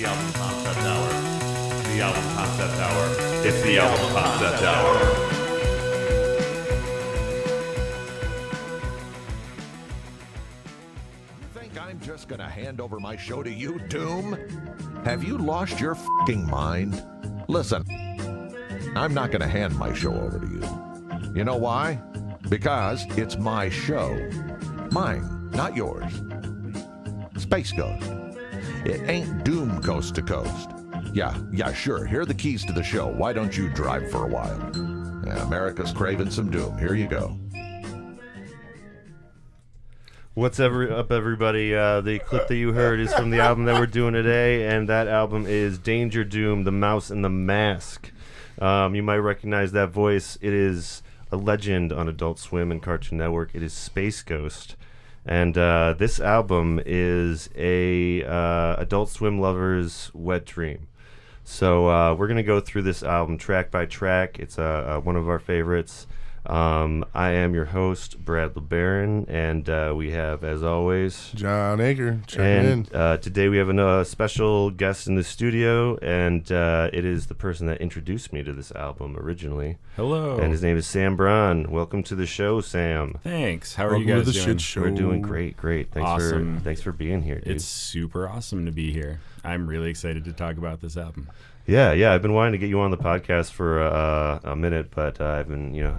album concept hour. The album concept hour. It's the album concept hour. I'm just gonna hand over my show to you, Doom? Have you lost your fucking mind? Listen, I'm not gonna hand my show over to you. You know why? Because it's my show. Mine, not yours. Space Ghost. It ain't Doom coast to coast. Yeah, sure. Here are the keys to the show. Why don't you drive for a while? Yeah, America's craving some Doom. Here you go. What's up, everybody? The clip that you heard is from the album that we're doing today, and that album is DangerDOOM, The Mouse and the Mask. You might recognize that voice. It is a legend on Adult Swim and Cartoon Network. It is Space Ghost. And this album is a Adult Swim lover's wet dream. So we're going to go through this album track by track. It's one of our favorites. I am your host, Brad LeBaron, and we have, as always, John Aker checking in. Today we have a special guest in the studio, and it is the person that introduced me to this album originally. Hello. And his name is Sam Bronn. Welcome to the show, Sam. Thanks. How are you guys doing? Shit show. We're doing great. Thanks Awesome. Thanks for being here, dude. It's super awesome to be here. I'm really excited to talk about this album. Yeah. I've been wanting to get you on the podcast for a minute, but I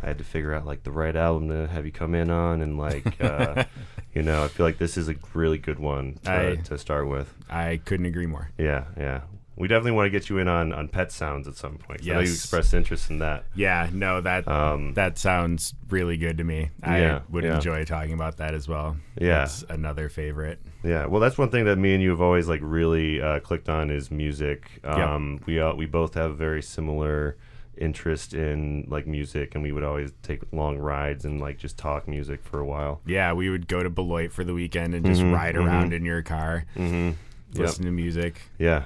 had to figure out like the right album to have you come in on, and like, I feel like this is a really good one to start with. I couldn't agree more. Yeah. We definitely want to get you in on Pet Sounds at some point. Yes. I know you expressed interest in that. Yeah, no, that sounds really good to me. I would enjoy talking about that as well. Yeah. It's another favorite. Yeah, well, that's one thing that me and you have always like really clicked on is music. We both have very similar interest in like music, and we would always take long rides and like just talk music for a while. Yeah, we would go to Beloit for the weekend and just ride around in your car. Listen to music. Yeah.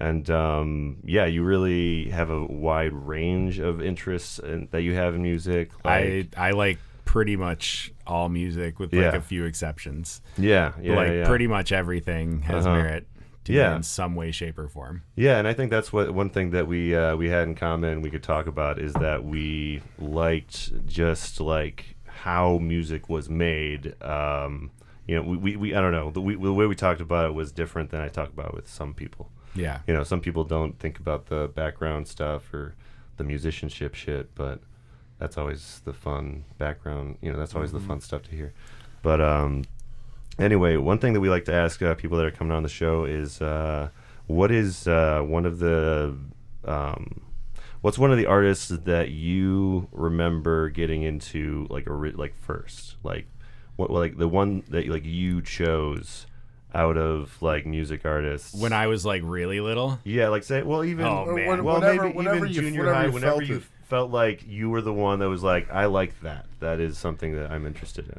And you really have a wide range of interests that you have in music. I like pretty much all music with like a few exceptions. Pretty much everything has merit to me in some way, shape, or form. Yeah, and I think that's one thing that we had in common we could talk about is that we liked just like how music was made. We I don't know, the way we talked about it was different than I talk about with some people. Yeah. Some people don't think about the background stuff or the musicianship shit, but that's always the fun background. That's always the fun stuff to hear. But anyway, one thing that we like to ask people that are coming on the show is what is one of the what's one of the artists that you remember getting into like first, like what like the one that like you chose out of like music artists when I was like really little? Yeah, like say, well, even whenever you felt like you were the one that was like, I like that. That is something that I'm interested in.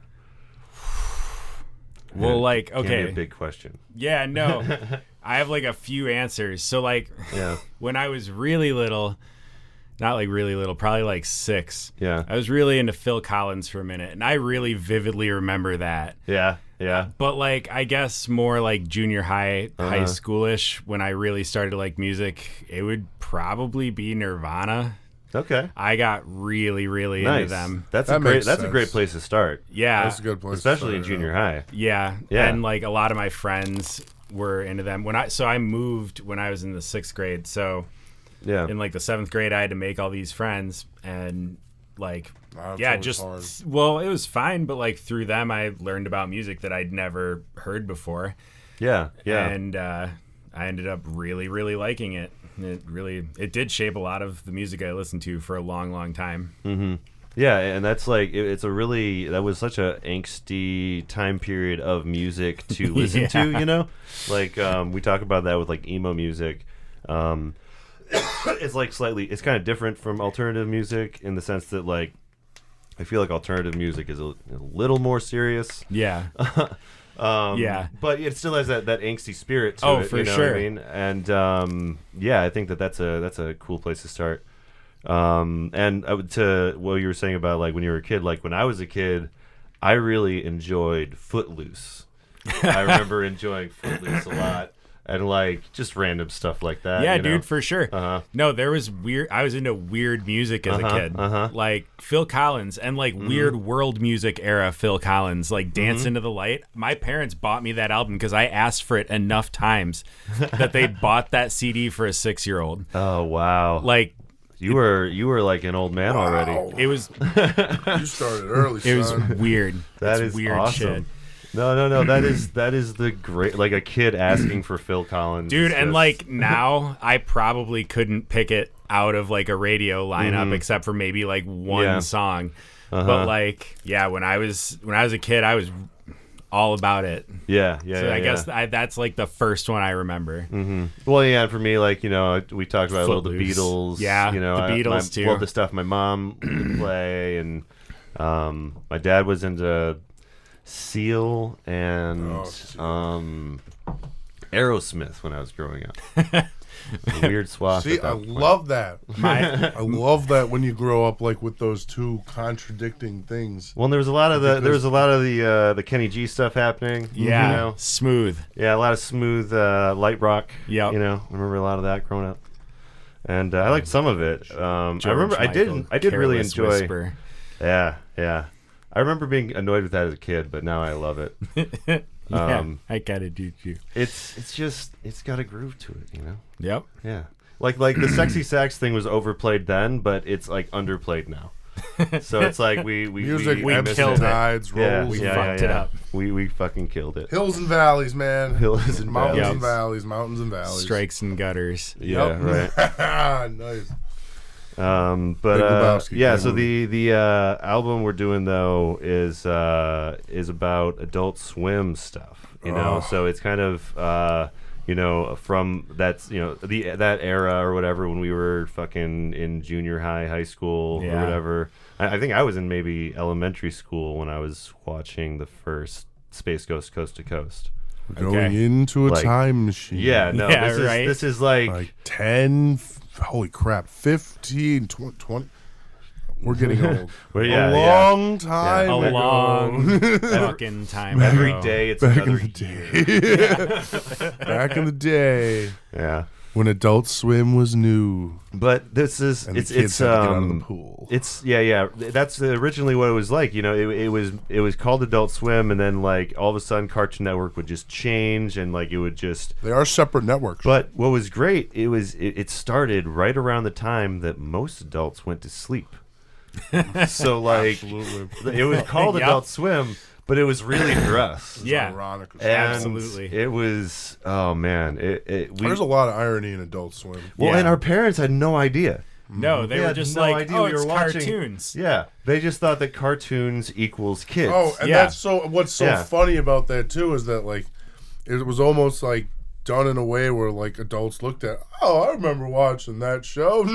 Well, like, Can be okay, a big question. Yeah, no, I have like a few answers. So like, when I was really little. Not like really little, probably like 6. Yeah. I was really into Phil Collins for a minute, and I really vividly remember that. Yeah. But like, I guess more like junior high schoolish, when I really started to like music, it would probably be Nirvana. Okay. I got really into them. That's a great place to start. Yeah. That's a good place especially to in start, junior high. Yeah. And like a lot of my friends were into them. I moved when I was in the 6th grade, so in like the 7th grade, I had to make all these friends, and like, it was fine, but like through them, I learned about music that I'd never heard before. Yeah. And I ended up really liking it. It did shape a lot of the music I listened to for a long time. Mm-hmm. Yeah, and that's like that was such a angsty time period of music to listen to. Like we talk about that with like emo music. It's kind of different from alternative music in the sense that like I feel like alternative music is a little more serious. Yeah. But it still has that angsty spirit to it. For sure. What I mean? And I think that's a cool place to start. And to what you were saying about like when you were a kid, like when I was a kid, I really enjoyed Footloose. I remember enjoying Footloose a lot. and like just random stuff like that. Yeah, you know? dude, for sure. No, there was weird. I was into weird music as a kid, like Phil Collins and like weird world music era Phil Collins, like Dance into the Light. My parents bought me that album because I asked for it enough times that they bought that CD for a 6-year-old. Oh wow! Like you were like an old man already. it was. You started early. It was son. weird. That It's is weird awesome. shit. No. That is the great, like a kid asking for Phil Collins, Dude, is and just- like now I probably couldn't pick it out of like a radio lineup except for maybe like one song. But like, yeah, when I was a kid, I was all about it. yeah. So I guess that's like the first one I remember. Well, yeah, and for me, like, you know, we talked about a little the Footloose. Beatles. Yeah, you know, the Beatles, too. Well, the stuff my mom would play, and my dad was into Seal and Aerosmith when I was growing up. A weird swath. See, at that I point. love that. I love that when you grow up like with those two contradicting things. Well, there was a lot of the Kenny G stuff happening. Yeah, you know? smooth. Yeah, a lot of smooth light rock. Yep. You know, I remember a lot of that growing up, and I liked some of it. I remember I Michael, did really Careless enjoy. Whisper. Yeah. I remember being annoyed with that as a kid, but now I love it. Yeah, I gotta do too. It's just it's got a groove to it, you know. Yep. Yeah, like the sexy sax thing was overplayed then, but it's like underplayed now. So it's like we Music we ebbs killed and it. tides, Yeah, rolls. We yeah, fucked yeah, it yeah. up. We fucking killed it. Hills and valleys, man. Hills and Mountains valleys. and valleys, mountains and valleys. Strikes and gutters. Yeah, right. Nice. But Big Lebowski, yeah. great So movie. the album we're doing though is about Adult Swim stuff. You know, so it's kind of you know, from that's, you know, that era or whatever when we were fucking in junior high school or whatever. I think I was in maybe elementary school when I was watching the first Space Ghost Coast to Coast. Going into a Like, time machine. Yeah, no, Yeah, this right. is like 10, holy crap, 15, 20. We're getting old. Well, yeah, a yeah. long time A ago. long fucking time every ago. day it's Back in another the year. day. Back in the day Yeah. when Adult Swim was new. But this is And it's the kids it's had to get out of the pool. It's yeah. That's originally what it was like. You know, it was called Adult Swim, and then like all of a sudden Cartoon Network would just change, and like it would just. They are separate networks. But what was great, it started right around the time that most adults went to sleep. So like Absolutely. it was called Yep. Adult Swim, but it was really for us. Yeah. Ironic. And Absolutely. it was we There's a lot of irony in Adult Swim. well, Yeah. and our parents had no idea. No, they They were had just no like, idea oh, we were it's watching- cartoons. Yeah, they just thought that cartoons equals kids. Oh, and Yeah. that's so. What's so Yeah. funny about that too is that like, it was almost like done in a way where like adults looked at. Oh, I remember watching that show.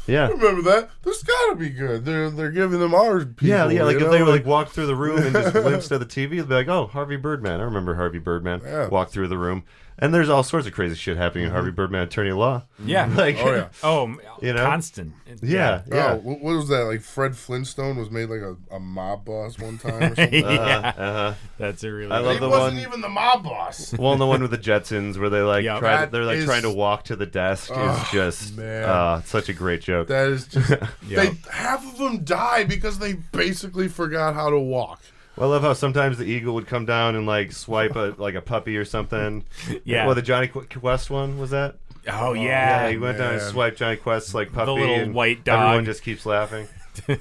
yeah. I remember that. This gotta be good. They're giving them our people. Yeah, like you if know? they were like walk through the room and just glimpsed at the TV, they'd be like, "Oh, Harvey Birdman." I remember Harvey Birdman. Yeah. Walk through the room, and there's all sorts of crazy shit happening in Harvey Birdman, Attorney at Law. Yeah. Like, Oh yeah. Oh, You know? constant. yeah, Oh, yeah. what was that? Like Fred Flintstone was made like a mob boss one time or something. Yeah. That's a really. I love He the wasn't one- even the mob boss. Well, and the one with the Jetsons where they like Yeah. That they're like is- trying to walk to the desk is just man. such a great joke. That is just. Yep. Half of them die because they basically forgot how to walk. Well, I love how sometimes the eagle would come down and like swipe a puppy or something. Yeah. Well, the Johnny Quest one was that? Oh Yeah, yeah. he went down and man. swiped Johnny Quest's like puppy. little and white dog. Everyone just keeps laughing.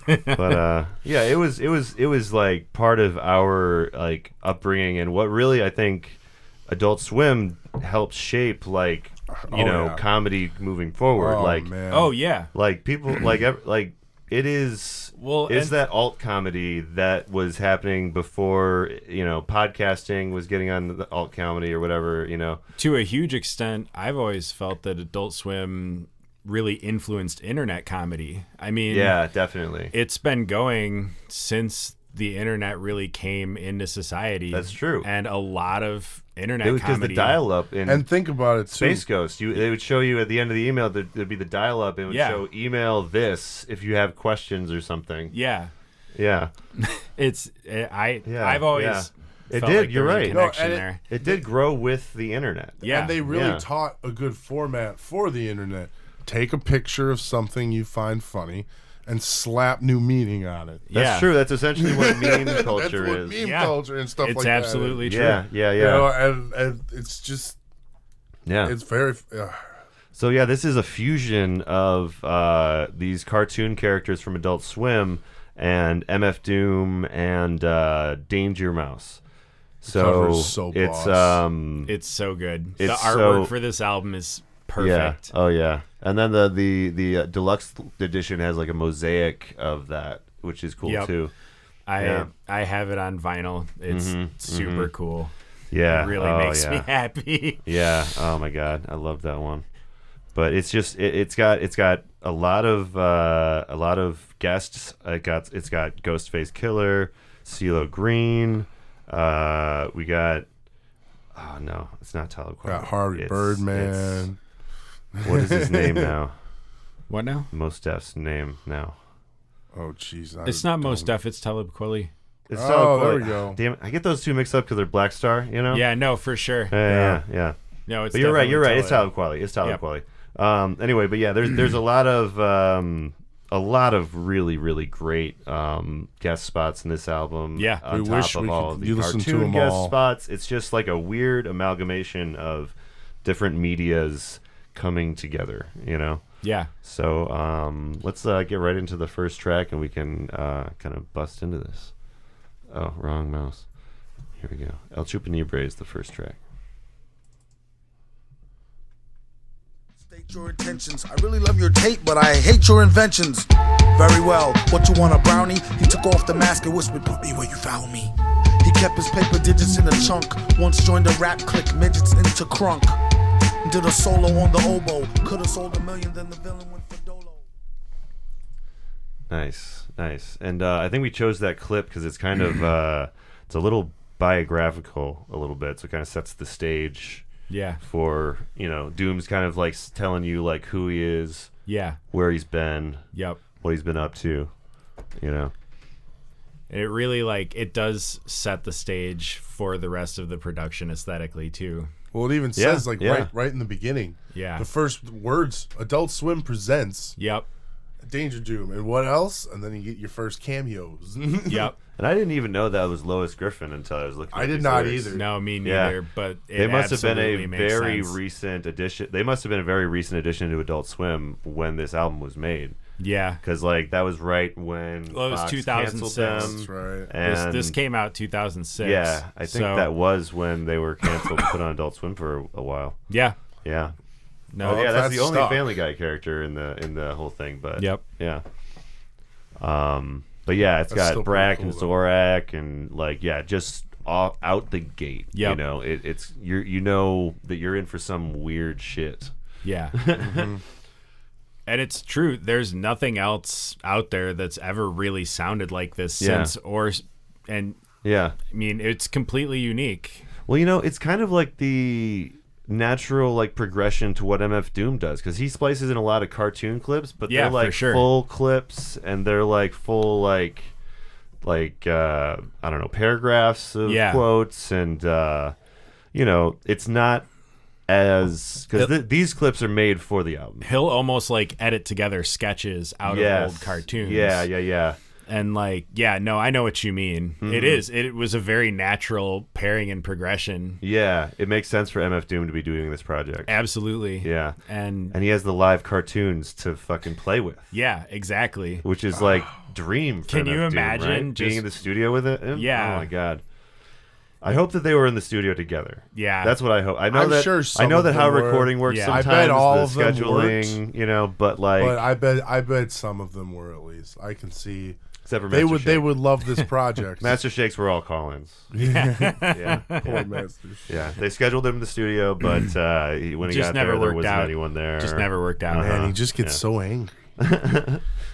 But yeah, it was like part of our like upbringing, and what really I think Adult Swim helped shape like yeah. comedy moving forward. Oh, like man. Oh yeah. like people like it is. Well, is and- that alt comedy that was happening before podcasting was getting on the alt comedy or whatever, To a huge extent, I've always felt that Adult Swim really influenced internet comedy. I mean, Yeah, definitely. it's been going since the internet really came into society. That's true. And a lot of internet It was because comedy. the dial-up in And think about it too. Space Ghost, they would show you at the end of the email, there'd be the dial-up, and it would Yeah. show email this if you have questions or something. Yeah. Yeah. It's I've Yeah, always yeah. It Felt did. like there You're was a right. connection No, and there. It did grow with the internet. Yeah. And they really Yeah. taught a good format for the internet. Take a picture of something you find funny and slap new meaning on it. That's Yeah. true. That's essentially what meme culture That's what is. meme Yeah. culture and stuff It's like that. absolutely true. Yeah, yeah, You yeah. know, and it's just, Yeah. it's very. So yeah, this is a fusion of these cartoon characters from Adult Swim and MF Doom and Danger Mouse. So cover's so it's boss. It's so good. It's the artwork for this album is perfect. Yeah. Oh yeah. And then the deluxe edition has like a mosaic of that, which is cool Yep. too. I have it on vinyl. It's super cool. Yeah. It really makes me happy. Yeah. Oh my god, I love that one. But it's just it's got a lot of guests. It's got Ghostface Killer, CeeLo Green. We got no, it's not Talib Kweli. Got Harvey Birdman. What is his name now? What now? Mos Def's name now. Oh, jeez. It's not Mos Def. It's Talib Kweli. It's Oh, Talib there Kweli. we go. Damn it, I get those two mixed up because they're Black Star. You know? Yeah, no, for sure. Yeah. No, it's. But you're right. You're right. It's Talib. Talib Kweli. It's Talib Yep. Kweli. Anyway, but yeah, there's a lot of really great guest spots in this album. Yeah. on We top wish of we all could- the you listen to cartoon them guest all. spots. It's just like a weird amalgamation of different medias coming together. You know. Yeah. So let's get right into the first track, and we can kind of bust into this. Oh, wrong mouse. Here we go. El Chupa Libre is the first track. State your intentions. I really love your tape, but I hate your inventions. Very well. What you want, a brownie? He took off the mask and whispered, "Put me where you found me." He kept his paper digits in a chunk. Once joined a rap clique, midgets into crunk. Did a solo on the oboe. Could've sold $1 million, then the villain went for Dolo. Nice. And I think we chose that clip because it's kind of it's a little biographical a little bit, so it kind of sets the stage Yeah. for, Doom's kind of like telling you like who he is, Yeah. where he's been, Yep. what he's been up to, And it really it does set the stage for the rest of the production aesthetically too. Well, it even Yeah, says yeah. right in the beginning. Yeah. The first words: Adult Swim presents Yep. Danger Doom, and what else? And then you get your first cameos. Yep. And I didn't even know that was Lois Griffin until I was looking. I at did these not lyrics. either. No, me Yeah. neither. But it They must have been a absolutely makes very sense. recent addition. They must have been a very recent addition to Adult Swim when this album was made, Yeah. because that was right when Well, it was Fox 2006. canceled That's them. right. And This came out 2006. yeah, I think so, that was when they were canceled and put on Adult Swim for a while. Yeah. Yeah. No. Oh, Yeah, that's that the only stuck. Family Guy character in the whole thing. But Yep. yeah. But yeah, it's That's still got Brack pretty and cool, Zorak and just out the gate. Yep. It's you know that you're in for some weird shit. Yeah. And it's true. There's nothing else out there that's ever really sounded like this Yeah. since, and Yeah. I mean, it's completely unique. Well, it's kind of like the natural progression to what MF Doom does, because he splices in a lot of cartoon clips, but Yeah, they're for sure. full clips, and they're full I don't know, paragraphs of Yeah. quotes, and it's not as because these clips are made for the album. He'll almost edit together sketches out of old cartoons. Yeah. And no, I know what you mean. Mm-hmm. It was a very natural pairing and progression. Yeah, it makes sense for MF Doom to be doing this project. Absolutely. Yeah. And he has the live cartoons to fucking play with, yeah, exactly. which is dream for Can you MF Doom, imagine right? just- being in the studio with it? Yeah. Oh my god. I hope that they were in the studio together. Yeah. That's what I hope. I know I'm that sure I some know of that how them were. recording works Yeah. I sometimes, bet all the of them scheduling, but But I bet some of them were, at least. I can see except for they Master would Shake. they would love this project. Master Shakes were all call-ins. Yeah. Poor Master. Yeah, they scheduled him in the studio, but when he Just got never there worked wasn't out. anyone there. Just never worked out. Man, he just gets so angry.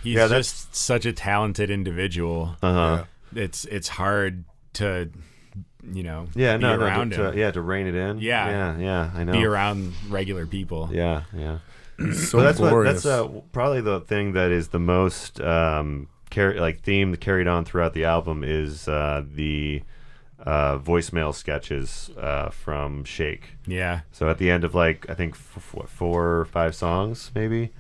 He's Yeah, just such a talented individual. Uh-huh. It's hard to be to around him. to rein it in. Yeah. yeah, I know. Be around regular people. Yeah. So But glorious. that's probably the thing that is the most theme carried on throughout the album is the voicemail sketches from Shake. Yeah. So at the end of like I think 4 or 5 songs maybe,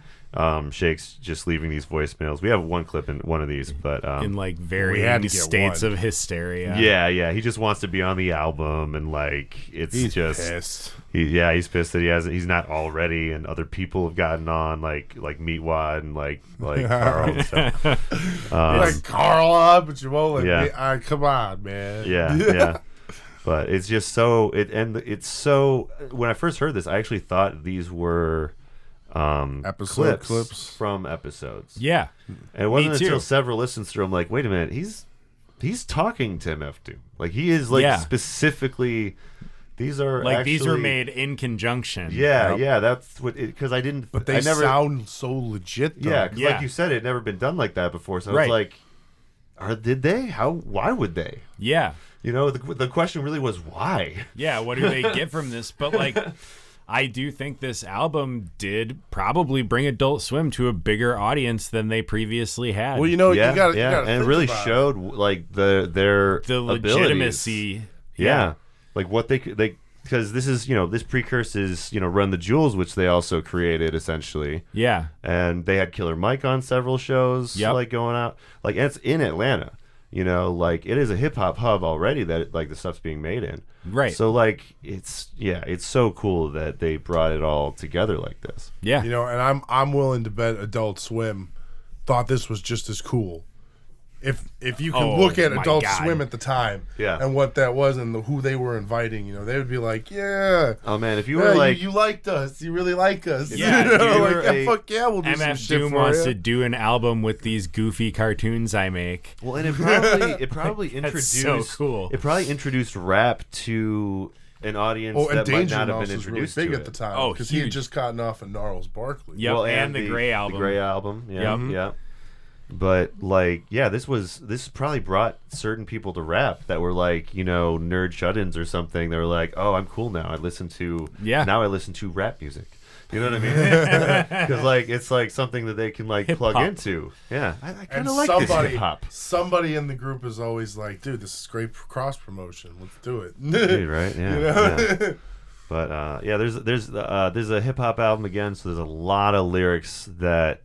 Shake's just leaving these voicemails. We have one clip in one of these, but in like had varying to get states one. of hysteria. yeah, he just wants to be on the album, and like He's pissed. He's pissed that he's not already, and other people have gotten on like Meatwad and like Carl and stuff. Like Carl up, but you won't let Yeah. me. Come on, man. Yeah. But it's just so it's so. When I first heard this, I actually thought these were Episode clips from episodes. Yeah. And it wasn't Me too. until several listens through I'm like, wait a minute, he's talking to MF Doom. Like he is like Yeah. specifically. These are Like actually, these were made in conjunction. Yeah, that's what because I didn't. But they I never, sound so legit, though. Yeah, 'cause Yeah. like you said, it had never been done like that before. So Right. it's like, did they? How? Why would they? Yeah. You know, the question really was why. Yeah, what do they get from this? But like I do think this album did probably bring Adult Swim to a bigger audience than they previously had. Well, you know, Yeah, you got yeah, and it really showed like their the abilities. legitimacy. Yeah, like what they because this is this precurses Run the Jewels, which they also created essentially. Yeah. And they had Killer Mike on several shows, Yep. like going out. Like and it's in Atlanta. Like it is a hip hop hub already that like the stuff's being made in. Right. So like it's so cool that they brought it all together like this. Yeah. You know, and I'm willing to bet Adult Swim thought this was just as cool. If you can Oh, look at my Adult God. Swim at the time, Yeah. and what that was and who they were inviting, they would be like, yeah. Oh man, if you Yeah, were like you liked us. You really like us. Yeah, You know, you like, were yeah, a- fuck yeah, we'll do some MF shit Doom for wants you. to do an album with these goofy cartoons I make. well, and it probably That's introduced so cool. It probably introduced rap to an audience Oh, and that might Danger not have Mouse been was really introduced big to at the it. time. Oh, because he had huge. just gotten off of Gnarls Barkley. Yep, Well, and the Grey album. The Grey album, yeah, Yep. yeah. But like, yeah, this probably brought certain people to rap that were like, nerd shut-ins or something. They were like, oh, I'm cool now. Now I listen to rap music. You know what I mean? Because like it's like something that they can like plug Hip-hop. into. Yeah, I kind And of like this hip hop. somebody in the group is always like, dude, this is great cross promotion. Let's do it. Dude, right? Yeah. You know? Yeah. But there's a hip hop album again, so there's a lot of lyrics that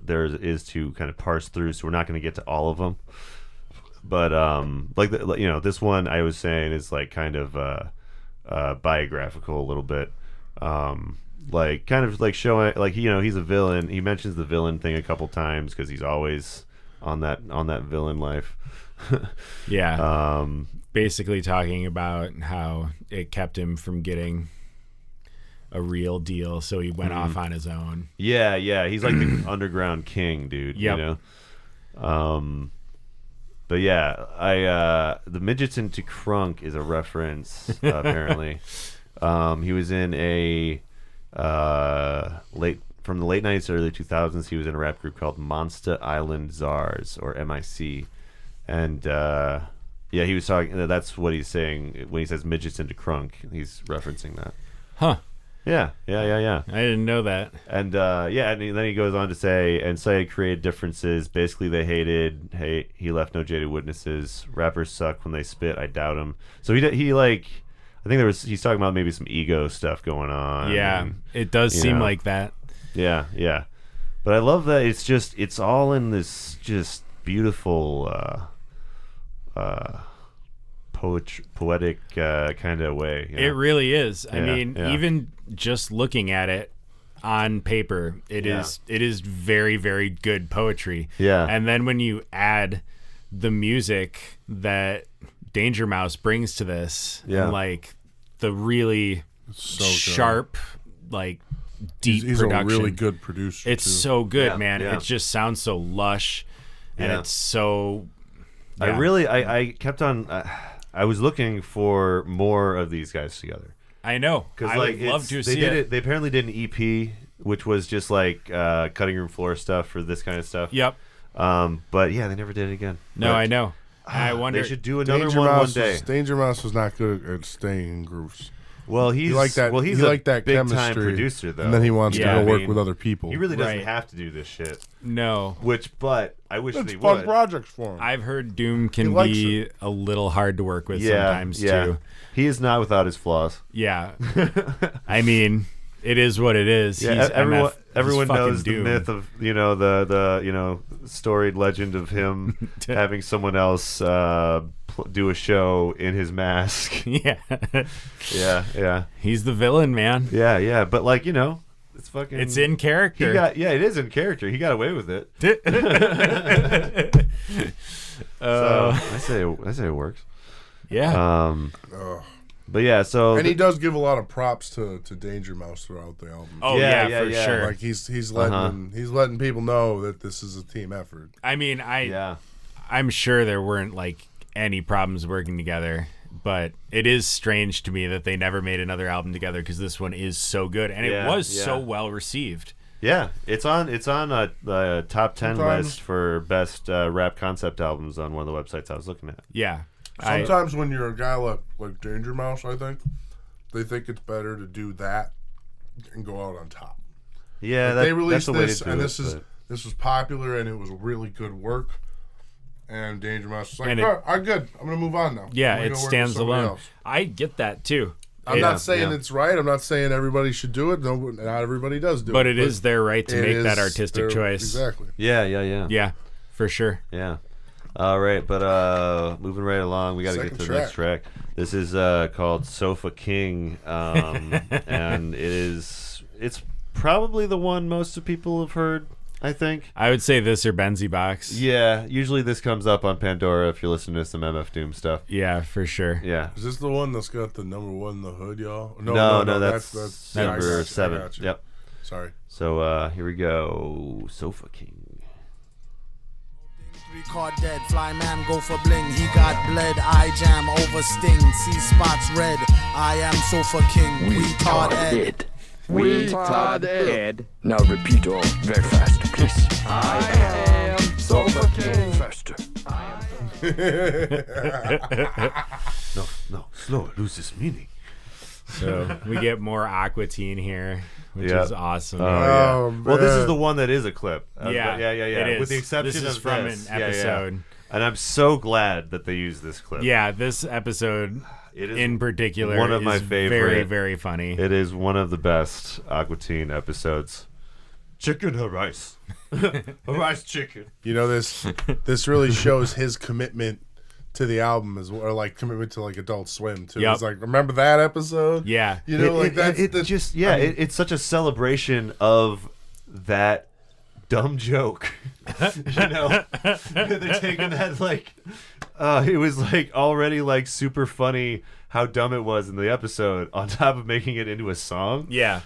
there is to kind of parse through. So we're not going to get to all of them. But this one I was saying is like kind of biographical a little bit. Like kind of like showing like he's a villain. He mentions the villain thing a couple times because he's always on that villain life. Yeah. Basically talking about how it kept him from getting a real deal, so he went off on his own. Yeah, he's like the underground king, dude. Yep. But yeah, the Midgets into Crunk is a reference apparently. He was in a from the late 90s to early 2000s. He was in a rap group called Monster Island Czars, or MIC, and yeah, he was talking. That's what he's saying when he says midgets into crunk. He's referencing that. Huh. Yeah. I didn't know that. And and then he goes on to say, and Syed created differences. Basically, they hated. Hey, he left no jaded witnesses. Rappers suck when they spit. I doubt him. So he like, I think he's talking about maybe some ego stuff going on. Yeah, and, it does seem like that. Yeah. But I love that it's all in this just beautiful. Poetic kind of way. It really is. I Yeah, mean, yeah. even just looking at it on paper, it is very, very good poetry. Yeah. And then when you add the music that Danger Mouse brings to this, and like the really So good. sharp, like deep He's production, a really good producer. it's too. so good, Yeah, man. yeah. It just sounds so lush, and Yeah. it's so. I kept on. I was looking for more of these guys together. I know. I would love to see it. They apparently did an EP, which was just like cutting room floor stuff for this kind of stuff. Yep. But yeah, they never did it again. No, But I know. I wonder. they should do another Danger one Mouse day. Danger Mouse was not good at staying in grooves. Well, he's like that. Well, he's he a like that big chemistry, time producer, though. and then he wants to Yeah. go work I mean, with other people. He really doesn't Right. have to do this shit. No. But I wish It's that he fun would. projects for him. I've heard Doom can likes be a little hard to work with Yeah, sometimes yeah. too. He is not without his flaws. Yeah. I mean, it is what it is. Yeah, He's everyone MF, he's everyone fucking knows Doom. the myth of the storied legend of him having someone else do a show in his mask. Yeah. yeah. He's the villain, man. Yeah. But it's fucking. It's in character. It is in character. He got away with it. So I say it works. Yeah. But yeah, so And he does give a lot of props to Danger Mouse throughout the album. Oh yeah, yeah, for yeah. sure. Like he's letting people know that this is a team effort. I mean, I'm sure there weren't like any problems working together, but it is strange to me that they never made another album together because this one is so good and it was so well received. Yeah, it's on the top 10 Sometimes- list for best rap concept albums on one of the websites I was looking at. Yeah. Sometimes when you're a guy like Danger Mouse, I think they think it's better to do that and go out on top. Yeah, They released that's the way this, to do and it, this was popular, and it was really good work. And Danger Mouse was like, And I'm good. I'm gonna move on now. Yeah, I'm gonna it go work with stands somebody alone. else." I get that too. I'm not saying it's right. I'm not saying everybody should do it. No, not everybody does do it. But it is their right to it make that is artistic their- choice. Exactly. Yeah. Yeah, for sure. Yeah. All right, but moving right along, we got to get Second to the next track. This is called Sofa King, and it's probably the one most of people have heard, I think. I would say this or Benzie Box. Yeah, usually this comes up on Pandora if you're listening to some MF Doom stuff. Yeah, for sure. Yeah. Is this the one that's got the number one in the hood, y'all? No, that's I got number you, 7. I got you. Yep. Sorry. So here we go. Sofa King. 3 card dead, fly man go for bling. He got bled, I jam over sting. See spots red, I am sofa king. We Todd Ed. We Todd Ed. Now repeat all very fast, please. I am Sofa King. Faster. No, slow, it loses meaning. So we get more Aqua Teen here, which is awesome. Oh, Well, this is man. the one that is a clip. Yeah, It is. With the exception this is of from this. an episode. And I'm so glad that they used this clip. Yeah, this episode It is in particular one of is my favorite. very, very funny. It is one of the best Aqua Teen episodes. Chicken or rice? Rice chicken. You know, this really shows his commitment to the album as well, or like commitment to like Adult Swim too. Yep. It's like, remember that episode? Yeah. You know, like that's it's such a celebration of that dumb joke. They're taking that like it was like already like super funny how dumb it was in the episode on top of making it into a song. Yeah.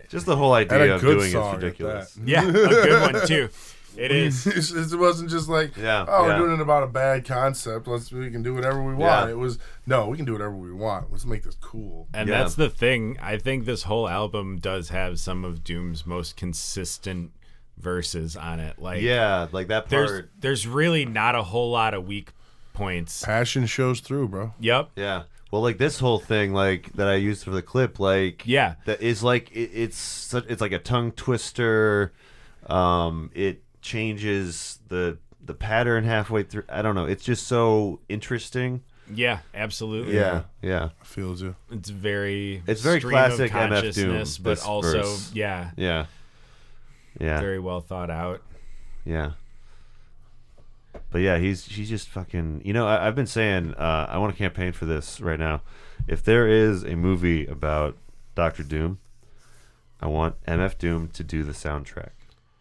Just the whole and idea a of good doing song it's ridiculous. Yeah, a good one too. It is. It wasn't just like, we're doing it about a bad concept. We can do whatever we want. Yeah. It was, no, we can do whatever we want. Let's make this cool. And that's the thing. I think this whole album does have some of Doom's most consistent verses on it. Like like that part. There's really not a whole lot of weak points. Passion shows through, bro. Yep. Yeah. Well, like this whole thing, like that I used for the clip, like that is like it's like a tongue twister. It changes the pattern halfway through. I don't know. It's just so interesting. Yeah, absolutely. Yeah. I feel you. It's very classic MF Doom. consciousness, but this also verse. yeah, Yeah. very well thought out. Yeah. But yeah, he's just fucking. I've been saying I want to campaign for this right now. If there is a movie about Dr. Doom, I want MF Doom to do the soundtrack.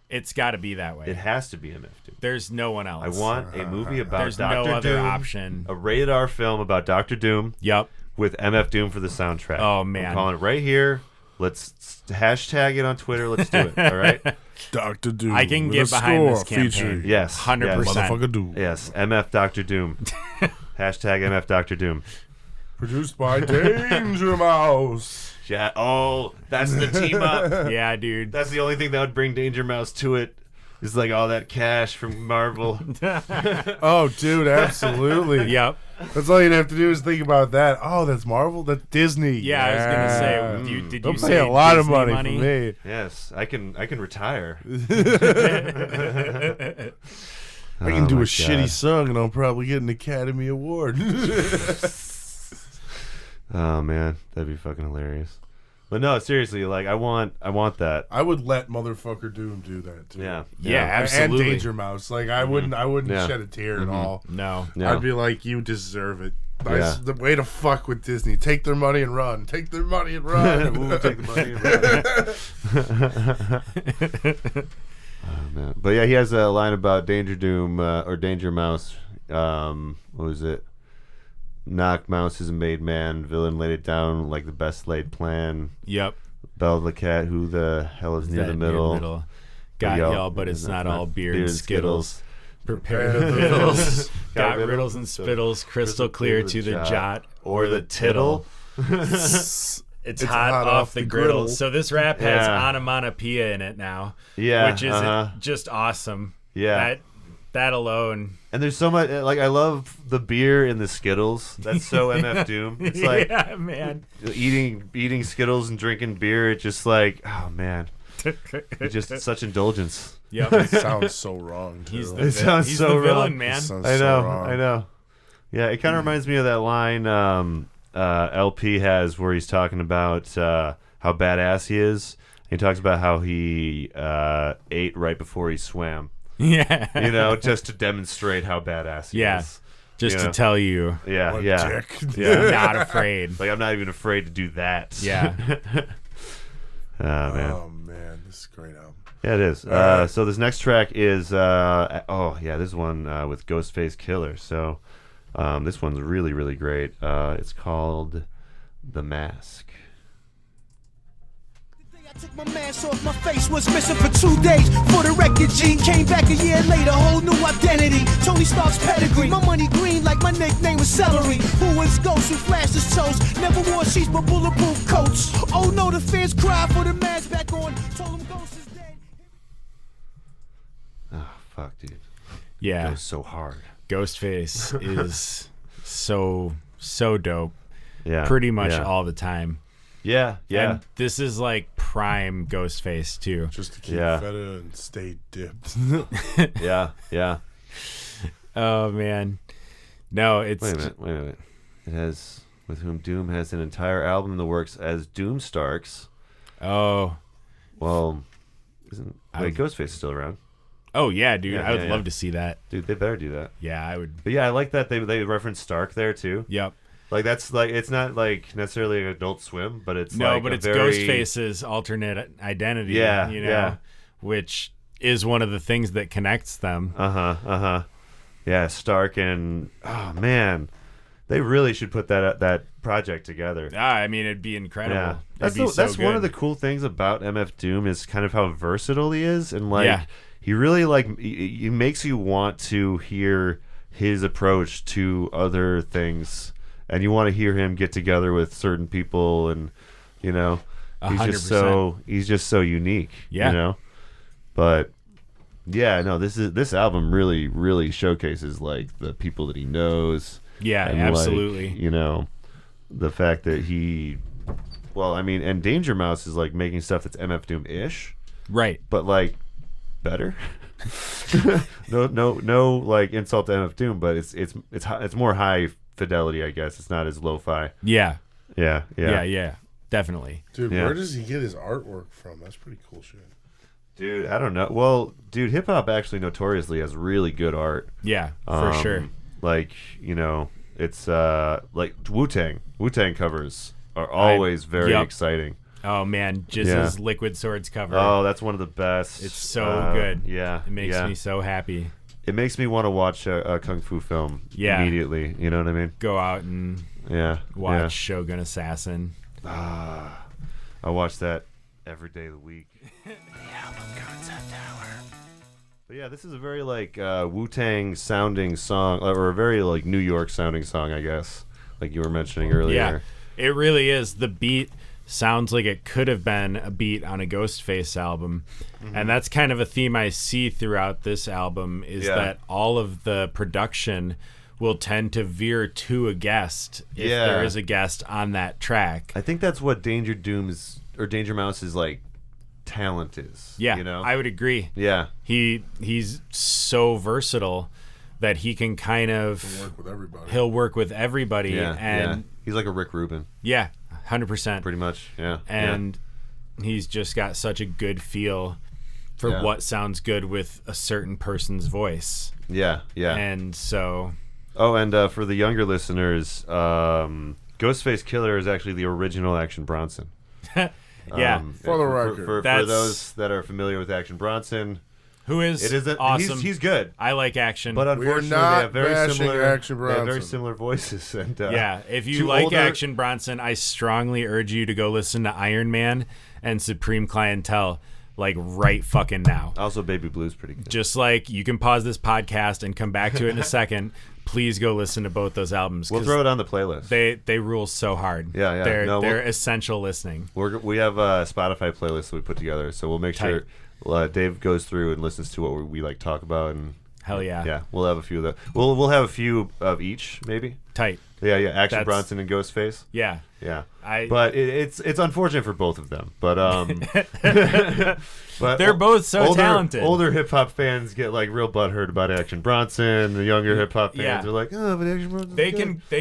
It's got to be that way. It has to be MF Doom. There's no one else. I want a movie about There's Dr. no other Doom, option. a rated R film about Dr. Doom. Yep. With MF Doom for the soundtrack. Oh man, I'm calling it right here. Let's hashtag it on Twitter. Let's do it. All right. Dr. Doom. I can get behind this campaign. Yes. 100%. Motherfucker Doom. Yes. MF Dr. Doom. Hashtag MF Dr. Doom. Produced by Danger Mouse. Yeah. Oh, that's the team up. Yeah, dude. That's the only thing that would bring Danger Mouse to it. Is like all that cash from Marvel. Oh, dude, absolutely. Yep. That's all you'd have to do is think about that. Oh, that's Marvel? That's Disney. Yeah, I was gonna say. Did They'll you pay say a lot Disney of money for me. Yes, I can retire. I can do a my shitty God. song and I'll probably get an Academy Award. Oh man, that'd be fucking hilarious. But no, seriously, like I want that. I would let motherfucker Doom do that too. Yeah. Yeah, absolutely. And Danger Mouse. Like I wouldn't Yeah. shed a tear at all. No. Yeah. I'd be like, you deserve it. Yeah. The way to fuck with Disney. Take their money and run. Take their money and run. Ooh, take the money and run. Oh, man. But yeah, he has a line about Danger Doom or Danger Mouse. What was it? Knock Mouse is a made man. Villain laid it down like the best laid plan. Yep. Bell the cat. Who the hell is near the middle? Got Y'all- y'all, but it's not all beer and Skittles. Prepare the the vittles. Got riddles riddles and spittles, crystal clear to the jot or the tittle. It's hot off the griddle. So this rap has onomatopoeia in it now. Yeah, Which is just awesome. Yeah. That alone. And there's so much, like, I love the beer in the Skittles. That's so MF Doom. It's like yeah, man. eating Skittles and drinking beer. It's just like, oh man, it's just such indulgence. Yep. It sounds so wrong. Too. He's It sounds he's so the wrong. villain, man. It sounds I so know, wrong. I know. Yeah, it kind of reminds me of that line LP has where he's talking about how badass he is. He talks about how he ate right before he swam. Yeah. You know, just to demonstrate how badass he is. Just You to know? tell you. Yeah, What a yeah. dick. I'm not afraid. Like, I'm not even afraid to do that. Yeah. Oh, man. Oh man, this is a great album. Yeah, it is. right. So this next track is, this one with Ghostface Killer. So this one's really, really great. It's called The Mask. I took my mask off, my face was missing for 2 days. For the record, Gene came back a year later, whole new identity. Tony Stark's pedigree, my money green like my nickname was Celery. Who was Ghost who flashed his toes? Never wore sheets but bulletproof coats. Oh no, the fans cried for the mask back on. Told them Ghost is dead. Oh, fuck, dude. It Yeah. goes so hard. Ghostface is so dope. Yeah. Pretty much yeah. all the time. Yeah, yeah. And this is like prime Ghostface too. Just to keep Yeah. feta and stay dipped. Yeah, yeah. Oh man. No, it's Wait a minute. It has, with whom Doom has an entire album in the works as Doom Starks. Oh. Well, Ghostface is still around. Oh yeah, dude. Yeah, I would yeah, love yeah. to see that. Dude, they better do that. Yeah, I would. But yeah, I like that they reference Stark there too. Yep. Like that's like it's not like necessarily an Adult Swim, but it's No, like but a it's very... Ghostface's alternate identity. Yeah, you know, yeah. which is one of the things that connects them. Yeah, Stark and oh man, they really should put that project together. I mean, it'd be incredible. Yeah, It'd be so that's one of the good. cool things about MF Doom is kind of how versatile he is, and like Yeah. he really like he makes you want to hear his approach to other things, and you want to hear him get together with certain people, and you know, he's 100%. just so unique. Yeah. You know, but yeah, no, this album really, really showcases like the people that he knows. Yeah, and, absolutely. Like, you know, the fact that and Danger Mouse is like making stuff that's MF Doom ish, Right. but like better. no, like insult to MF Doom, but it's more high fidelity, I guess. It's not as lo-fi. Yeah. Yeah. Yeah. Definitely. Dude, Yeah. where does he get his artwork from? That's pretty cool shit. Dude, I don't know. Well, dude, hip hop actually notoriously has really good art. Yeah, for sure. Like, you know, it's like Wu-Tang. Wu-Tang covers are always very Yep. exciting. Oh man, Jizz's Liquid Swords cover. Oh, that's one of the best. It's so good. Yeah. It makes me so happy. It makes me want to watch a kung fu film immediately. You know what I mean? Go out and watch Shogun Assassin. I watch that every day of the week. The album concept hour. But yeah, this is a very like Wu-Tang sounding song, or a very like New York sounding song, I guess. Like you were mentioning earlier. Yeah, it really is. The beat sounds like it could have been a beat on a Ghostface album. And that's kind of a theme I see throughout this album is that all of the production will tend to veer to a guest if there is a guest on that track. I think that's what Danger Doom's or Danger Mouse's like talent is. Yeah, you know? I would agree. Yeah, he's so versatile that he can kind of he'll work with everybody. Yeah, and he's like a Rick Rubin. Yeah, 100%. Pretty much. Yeah, and he's just got such a good feel for what sounds good with a certain person's voice. Yeah. And so. Oh, and for the younger listeners, Ghostface Killer is actually the original Action Bronson. Yeah, for the record. For those that are familiar with Action Bronson, who is awesome. He's good. I like Action, but unfortunately, they have very similar voices. And if you like Action Bronson, I strongly urge you to go listen to Iron Man and Supreme Clientele, like right fucking now. Also, Baby Blue's pretty good. Just like you can pause this podcast and come back to it in a second. Please go listen to both those albums. We'll throw it on the playlist. They rule so hard. Yeah. They're essential listening. We have a Spotify playlist that we put together, so we'll make sure Dave goes through and listens to what we like talk about. And hell yeah. Yeah, we'll have a few of the. We'll have a few of each, maybe. Tight. Yeah. Action Bronson and Ghostface. Yeah. But it's unfortunate for both of them. But but they're both so talented. Older hip hop fans get like real butthurt about Action Bronson. The younger hip hop fans are like, oh, but Action Bronson. They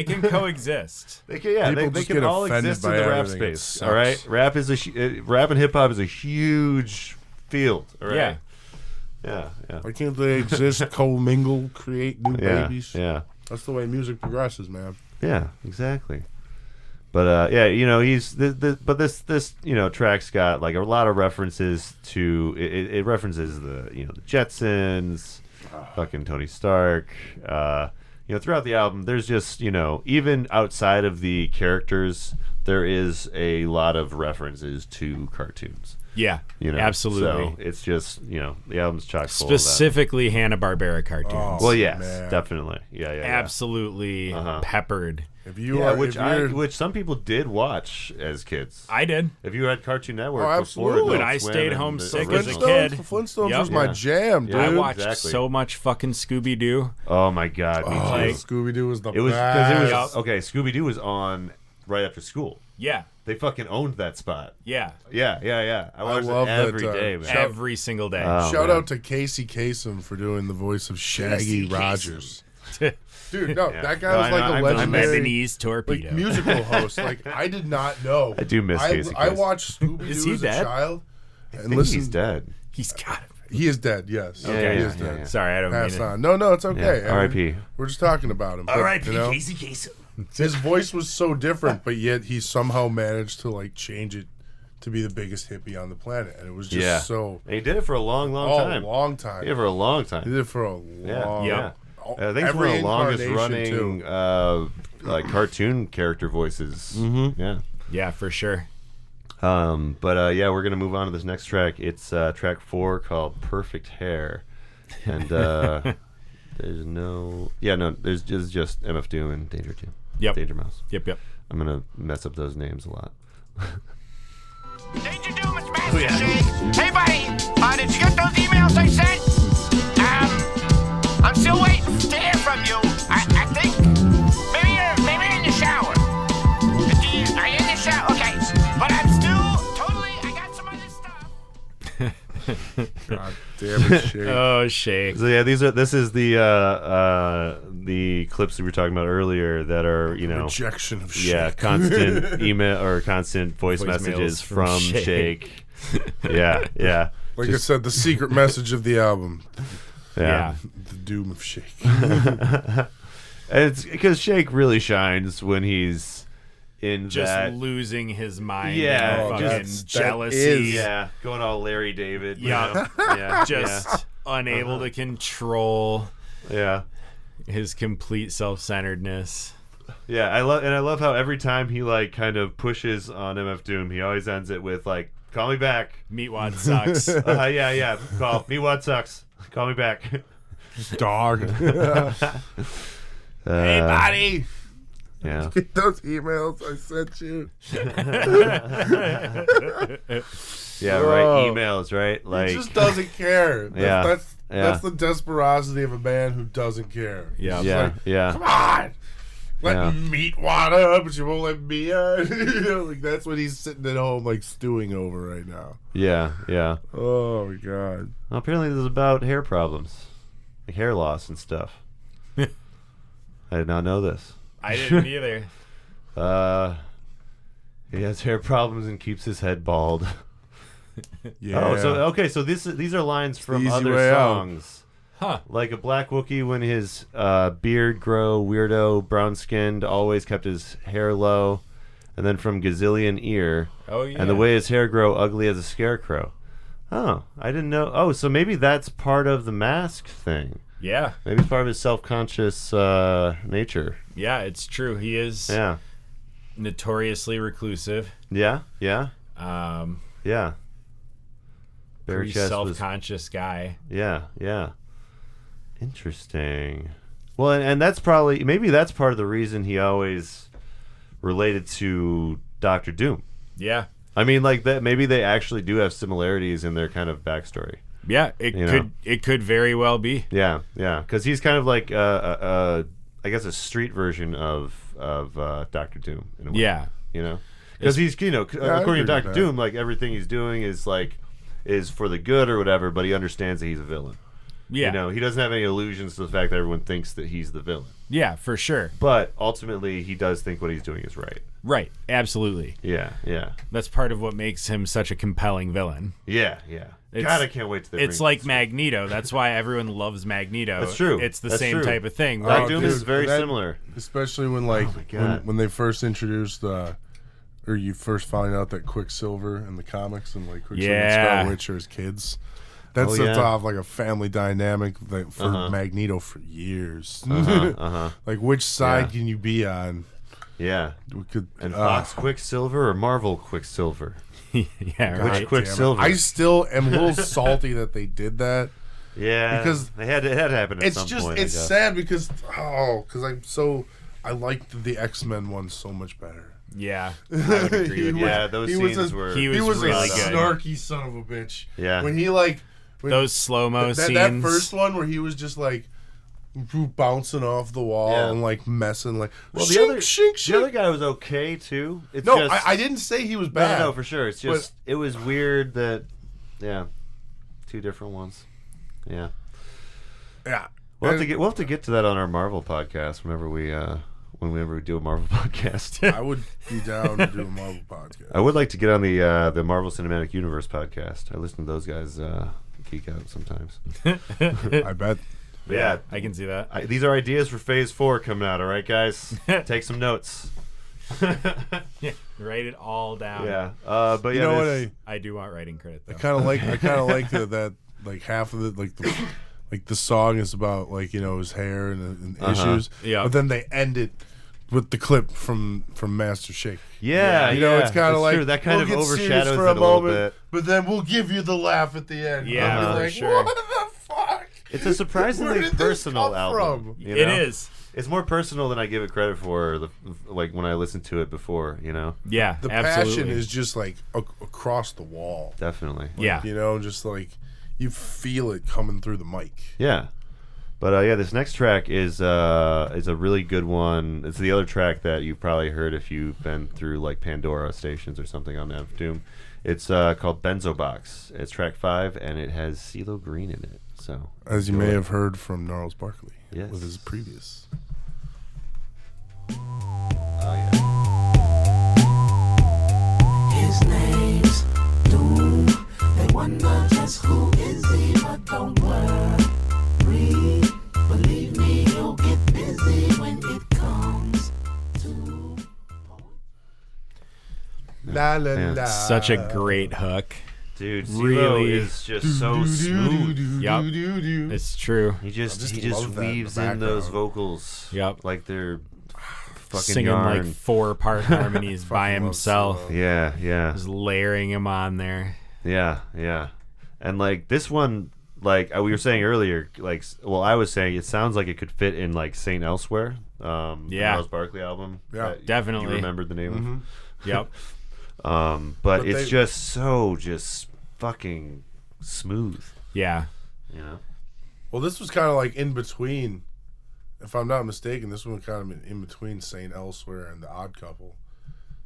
can coexist. They can all exist in the rap space. All right, rap and hip hop is a huge field. All right. Yeah. Why can't they exist, co-mingle, create new babies? Yeah. That's the way music progresses, man. Yeah, exactly. But this track's got like a lot of references to it references the Jetsons, fucking Tony Stark. Throughout the album, there's just even outside of the characters, there is a lot of references to cartoons. Yeah, absolutely. So it's just the album's chock full specifically Hanna-Barbera cartoons. Oh, well, yes, definitely. Yeah. Absolutely peppered. Which some people did watch as kids. I did. If you had Cartoon Network absolutely. When I stayed home sick as a kid, the Flintstones was my jam, dude. I watched so much fucking Scooby-Doo. Oh my god, me too. Scooby-Doo was the best. It was because Scooby-Doo was on right after school. Yeah. They fucking owned that spot. Yeah. I watched it every day, man. Every single day. Shout out to Casey Kasem for doing the voice of Shaggy Rogers. Dude, that guy was like a legendary Lebanese torpedo. Musical host. Like, I did not know. I do miss Casey Kasem. I watched Scooby-Doo as a child. And he's dead. He's got it. He is dead, yes. Okay. He is dead. Yeah. Sorry, I don't mean it. No, it's okay. R.I.P. We're just talking about him. R.I.P. Casey Kasem. His voice was so different, but yet he somehow managed to like change it to be the biggest hippie on the planet, and it was just so. And he did it for a long time. Long time. He did it for a long time. He did it for a long. Yeah. I think it's one of the longest running like cartoon character voices. Mm-hmm. Yeah, for sure. But we're gonna move on to this next track. It's track 4 called "Perfect Hair," and there's just MF Doom and Danger Doom. Yep. Danger Mouse. Yep. I'm gonna mess up those names a lot. Danger Doom, it's Master Shake. Hey, buddy, did you get those emails I sent? I'm still waiting to hear from you. I think maybe you're in the shower. Are you in the shower? Okay, but I'm still totally. I got some other stuff. God damn it, Shake. Oh, Shake. So this is the clips we were talking about earlier that are rejection of Shake. Yeah, constant email or constant voice messages from Shake. Yeah. Like I said, the secret message of the album. Yeah. The doom of Shake. It's because Shake really shines when he's in just losing his mind. Yeah, fucking jealousy. Yeah, going all Larry David. Yeah, just unable to control. Yeah, his complete self-centeredness. Yeah, I love how every time he like kind of pushes on MF Doom, he always ends it with like, "Call me back. Meatwad sucks." Yeah. Call Meatwad sucks. Call me back. Dog. Hey, buddy. Yeah. Get those emails I sent you. Yeah, right. Emails, right? Like he just doesn't care. Yeah. That's the desperosity of a man who doesn't care. Yeah. He's Yeah. like, Yeah. come on. Let Yeah. meat water, but you won't let me out. You know, like that's what he's sitting at home like stewing over right now. Yeah. Yeah. Oh my god. Well, apparently, this is about hair problems, like hair loss and stuff. I did not know this. I didn't either. He has hair problems and keeps his head bald. Yeah. Oh, so okay, so these are lines from easy other way out. songs. Huh. Like a black Wookiee, when his beard grow, weirdo, brown-skinned, always kept his hair low. And then from Gazillion Ear. Oh, yeah. And the way his hair grow, ugly as a scarecrow. Oh, I didn't know. Oh, so maybe that's part of the mask thing. Yeah. Maybe it's part of his self-conscious nature. Yeah, it's true. He is Yeah. notoriously reclusive. Yeah, yeah, yeah. Bare Pretty chest was self-conscious guy. Yeah, yeah. Interesting. Well, and that's probably maybe that's part of the reason he always related to Dr. Doom. Yeah. I mean, like that. Maybe they actually do have similarities in their kind of backstory. Yeah, it could very well be. Yeah, yeah. Because he's kind of like I guess a street version of Dr. Doom in a way. Yeah. You know, because he's according to Dr. Doom, like everything he's doing is for the good or whatever, but he understands that he's a villain. Yeah. You know, he doesn't have any illusions to the fact that everyone thinks that he's the villain. Yeah, for sure. But ultimately, he does think what he's doing is right. Right. Absolutely. Yeah, yeah. That's part of what makes him such a compelling villain. Yeah, yeah. God, I can't wait to It's like Magneto. That's why everyone loves Magneto. That's true. It's the That's same true. type of thing. Dr. Doom is very similar. Especially when like God. when they first introduced or you first find out that Quicksilver in the comics and like Quicksilver and Scarlet Witch are his kids. That sets off like a family dynamic for Magneto for years. Like which side can you be on? Yeah. We could, and Fox Quicksilver or Marvel Quicksilver? Yeah, right. Which Quicksilver? I still am a little salty that they did that. Yeah, because it had to happen at some point. It's sad because I liked the X-Men one so much better. Yeah, I would agree with that. Those scenes were. He was really good. Snarky son of a bitch. Yeah, when he those slow-mo scenes. That first one where he was just like bouncing off the wall and like messing like. Well, the other guy was okay too. It's no, just, I didn't say he was bad. No, for sure. It's just it was weird that two different ones. Yeah. Yeah. We'll have to get to that on our Marvel podcast whenever we do a Marvel podcast. I would be down to do a Marvel podcast. I would like to get on the Marvel Cinematic Universe podcast. I listen to those guys geek out sometimes. I bet. Yeah, I can see that. These are ideas for Phase 4 coming out. All right, guys, take some notes. Write it all down. Yeah, but you know what? I do want writing credit. Though. I kind of like that like half of it like the song is about like his hair and issues. Yeah, but then they end it with the clip from Master Shake. Yeah, it's kind of like true. That kind of overshadows for it a little bit. But then we'll give you the laugh at the end. Yeah, like, sure. What the fuck? It's a surprisingly personal album. You know? It is. It's more personal than I give it credit for. Like when I listened to it before, Yeah, the absolutely. passion is just like across the wall. Definitely. Yeah. Just like you feel it coming through the mic. Yeah. But this next track is a really good one. It's the other track that you've probably heard if you've been through like Pandora stations or something on DangerDOOM. It's called Benzo Box. It's track 5 and it has CeeLo Green in it. So as you may have heard from Gnarls Barkley with his previous. His name's Doom. They wonder just who is he, but don't worry. Believe me, he'll get busy when it comes to. La la la. Such a great hook. Dude, really CeeLo is just so smooth. Yep, it's true. He just weaves in those vocals. Yep, like they're fucking singing yarn. like 4-part harmonies by himself. Yeah, just layering him on there. Yeah, and like this one, like we were saying earlier, I was saying it sounds like it could fit in like Saint Elsewhere. The Gnarls Barkley album. Yeah, definitely. You remembered the name of? Yep. But it's just so fucking smooth. Yeah. You know. Well, this was kind of like in between. If I'm not mistaken, this one kind of in between St. Elsewhere and The Odd Couple.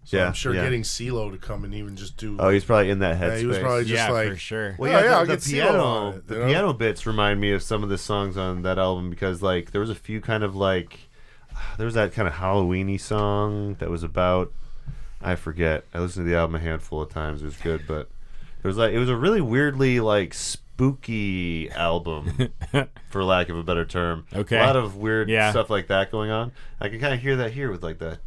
So I'm sure getting CeeLo to come and even just do. Oh, he's probably in that headspace. Yeah, he was probably just like, for sure. Well, I'll the get CeeLo on it, the piano bits remind me of some of the songs on that album because like there was a few kind of like there was that kind of Halloween-y song that was about I forget. I listened to the album a handful of times. It was good, but it was a really weirdly like spooky album, for lack of a better term. Okay. A lot of weird stuff like that going on. I can kind of hear that here with like the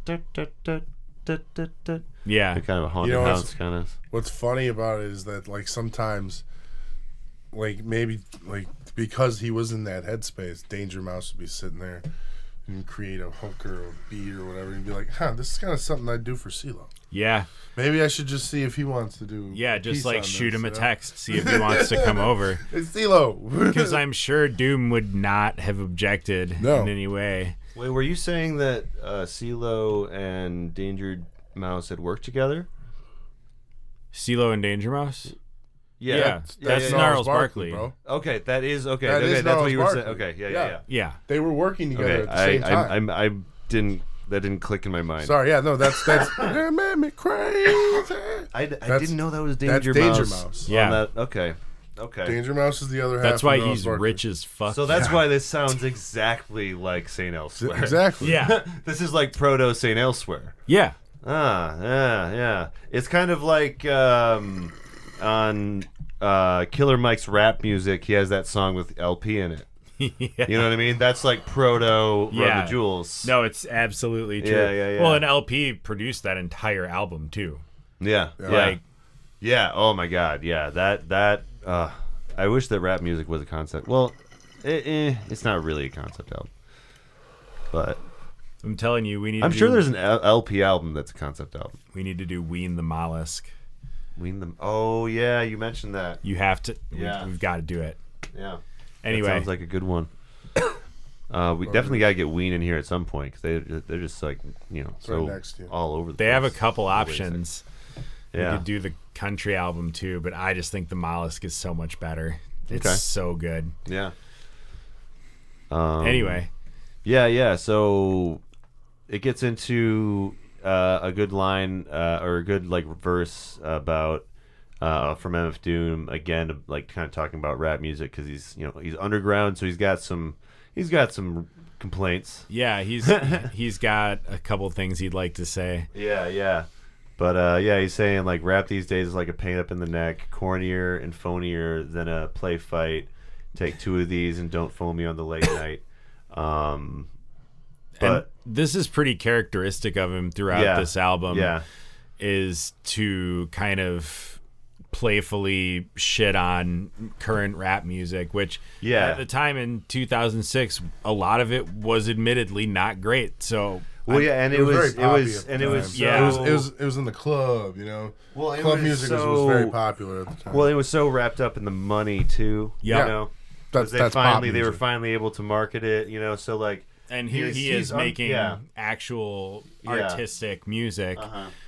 yeah, kind of a haunted house kind of. What's funny about it is that like sometimes, like maybe like because he was in that headspace, Danger Mouse would be sitting there and create a hook or a beat or whatever, and be like, "Huh, this is kind of something I'd do for CeeLo." Yeah. Maybe I should just see if he wants to do. Yeah, just like shoot him a text, text, see if he wants to come over. It's CeeLo. Because I'm sure Doom would not have objected in any way. Wait, were you saying that CeeLo and Danger Mouse had worked together? CeeLo and Danger Mouse? Yeah. That's Gnarls Barkley. bro. Okay, that is okay. That is that's what you were Gnarls saying. Barkley. Okay, yeah. They were working together at the same time. I didn't. That didn't click in my mind. Sorry, that's it made me crazy. I didn't know that was Danger Mouse. Yeah. Okay. Danger Mouse is the other half. That's why of Gnarls he's Barkley. rich as fuck. So that's why this sounds exactly like St. Elsewhere. Exactly. Yeah. This is like proto St. Elsewhere. Yeah. Yeah. It's kind of like on Killer Mike's rap music. He has that song with LP in it. Yeah. You know what I mean? That's like proto Run the Jewels. No, it's absolutely true. Yeah. Well, an LP produced that entire album too. Yeah. Oh my God. Yeah. That. I wish that rap music was a concept. Well, it's not really a concept album. But I'm telling you, we need. I'm sure there's an LP album that's a concept album. We need to do Ween the Mollusk. Oh yeah, you mentioned that. You have to. Yeah. We've got to do it. Yeah. Anyway, that sounds like a good one. We definitely got to get Ween in here at some point because they're just like so next to you. all over the they place. have a couple options. Yeah. We could do the country album too, but I just think the Mollusk is so much better. It's so good. Yeah. Anyway. Yeah. So it gets into a good line or a good like verse about from MF Doom again, like kind of talking about rap music because he's underground, so he's got some complaints. Yeah, he's got a couple things he'd like to say. Yeah. But he's saying like rap these days is like a pain up in the neck, cornier and phonier than a play fight. Take 2 of these and don't phone me on the late night. But and this is pretty characteristic of him throughout this album. Yeah, is to kind of playfully shit on current rap music, which at the time in 2006, a lot of it was admittedly not great. So. And it was in the club, Well, club music was very popular at the time. Well, it was so wrapped up in the money too. Yeah. That's they were finally able to market it. So like, and here he is making actual artistic music,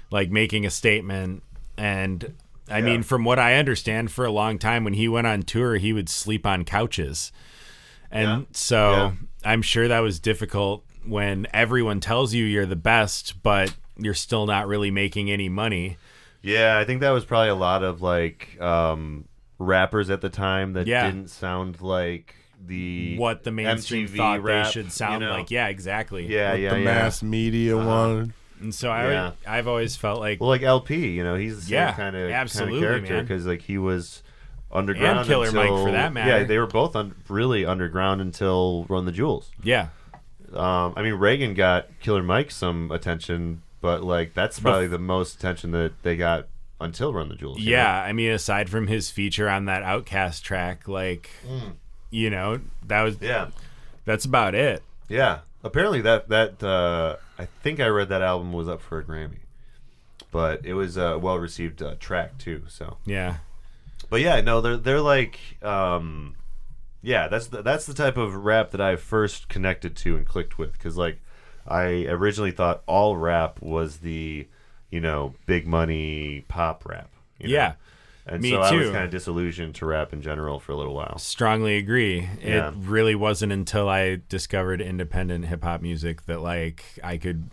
like making a statement. And I mean, from what I understand, for a long time when he went on tour, he would sleep on couches, and I'm sure that was difficult. When everyone tells you you're the best, but you're still not really making any money. Yeah, I think that was probably a lot of like rappers at the time that didn't sound like what the mainstream MTV thought rap, they should sound like. Yeah, exactly. The mass media wanted. And so I've always felt like like LP, he's the same kind of character because like he was underground and Killer Mike for that matter. Yeah, they were both really underground until Run the Jewels. Yeah. I mean, Reagan got Killer Mike some attention, but like that's probably the most attention that they got until Run the Jewels. Yeah, I mean, aside from his feature on that Outkast track, like, that's about it. Yeah, apparently that I think I read that album was up for a Grammy, but it was a well-received track too. So yeah, but yeah, no, they're like. Yeah, that's the type of rap that I first connected to and clicked with because like I originally thought all rap was the big money pop rap. Yeah, And Me so I was too. kind of disillusioned to rap in general for a little while. Strongly agree. Yeah. It really wasn't until I discovered independent hip hop music that like I could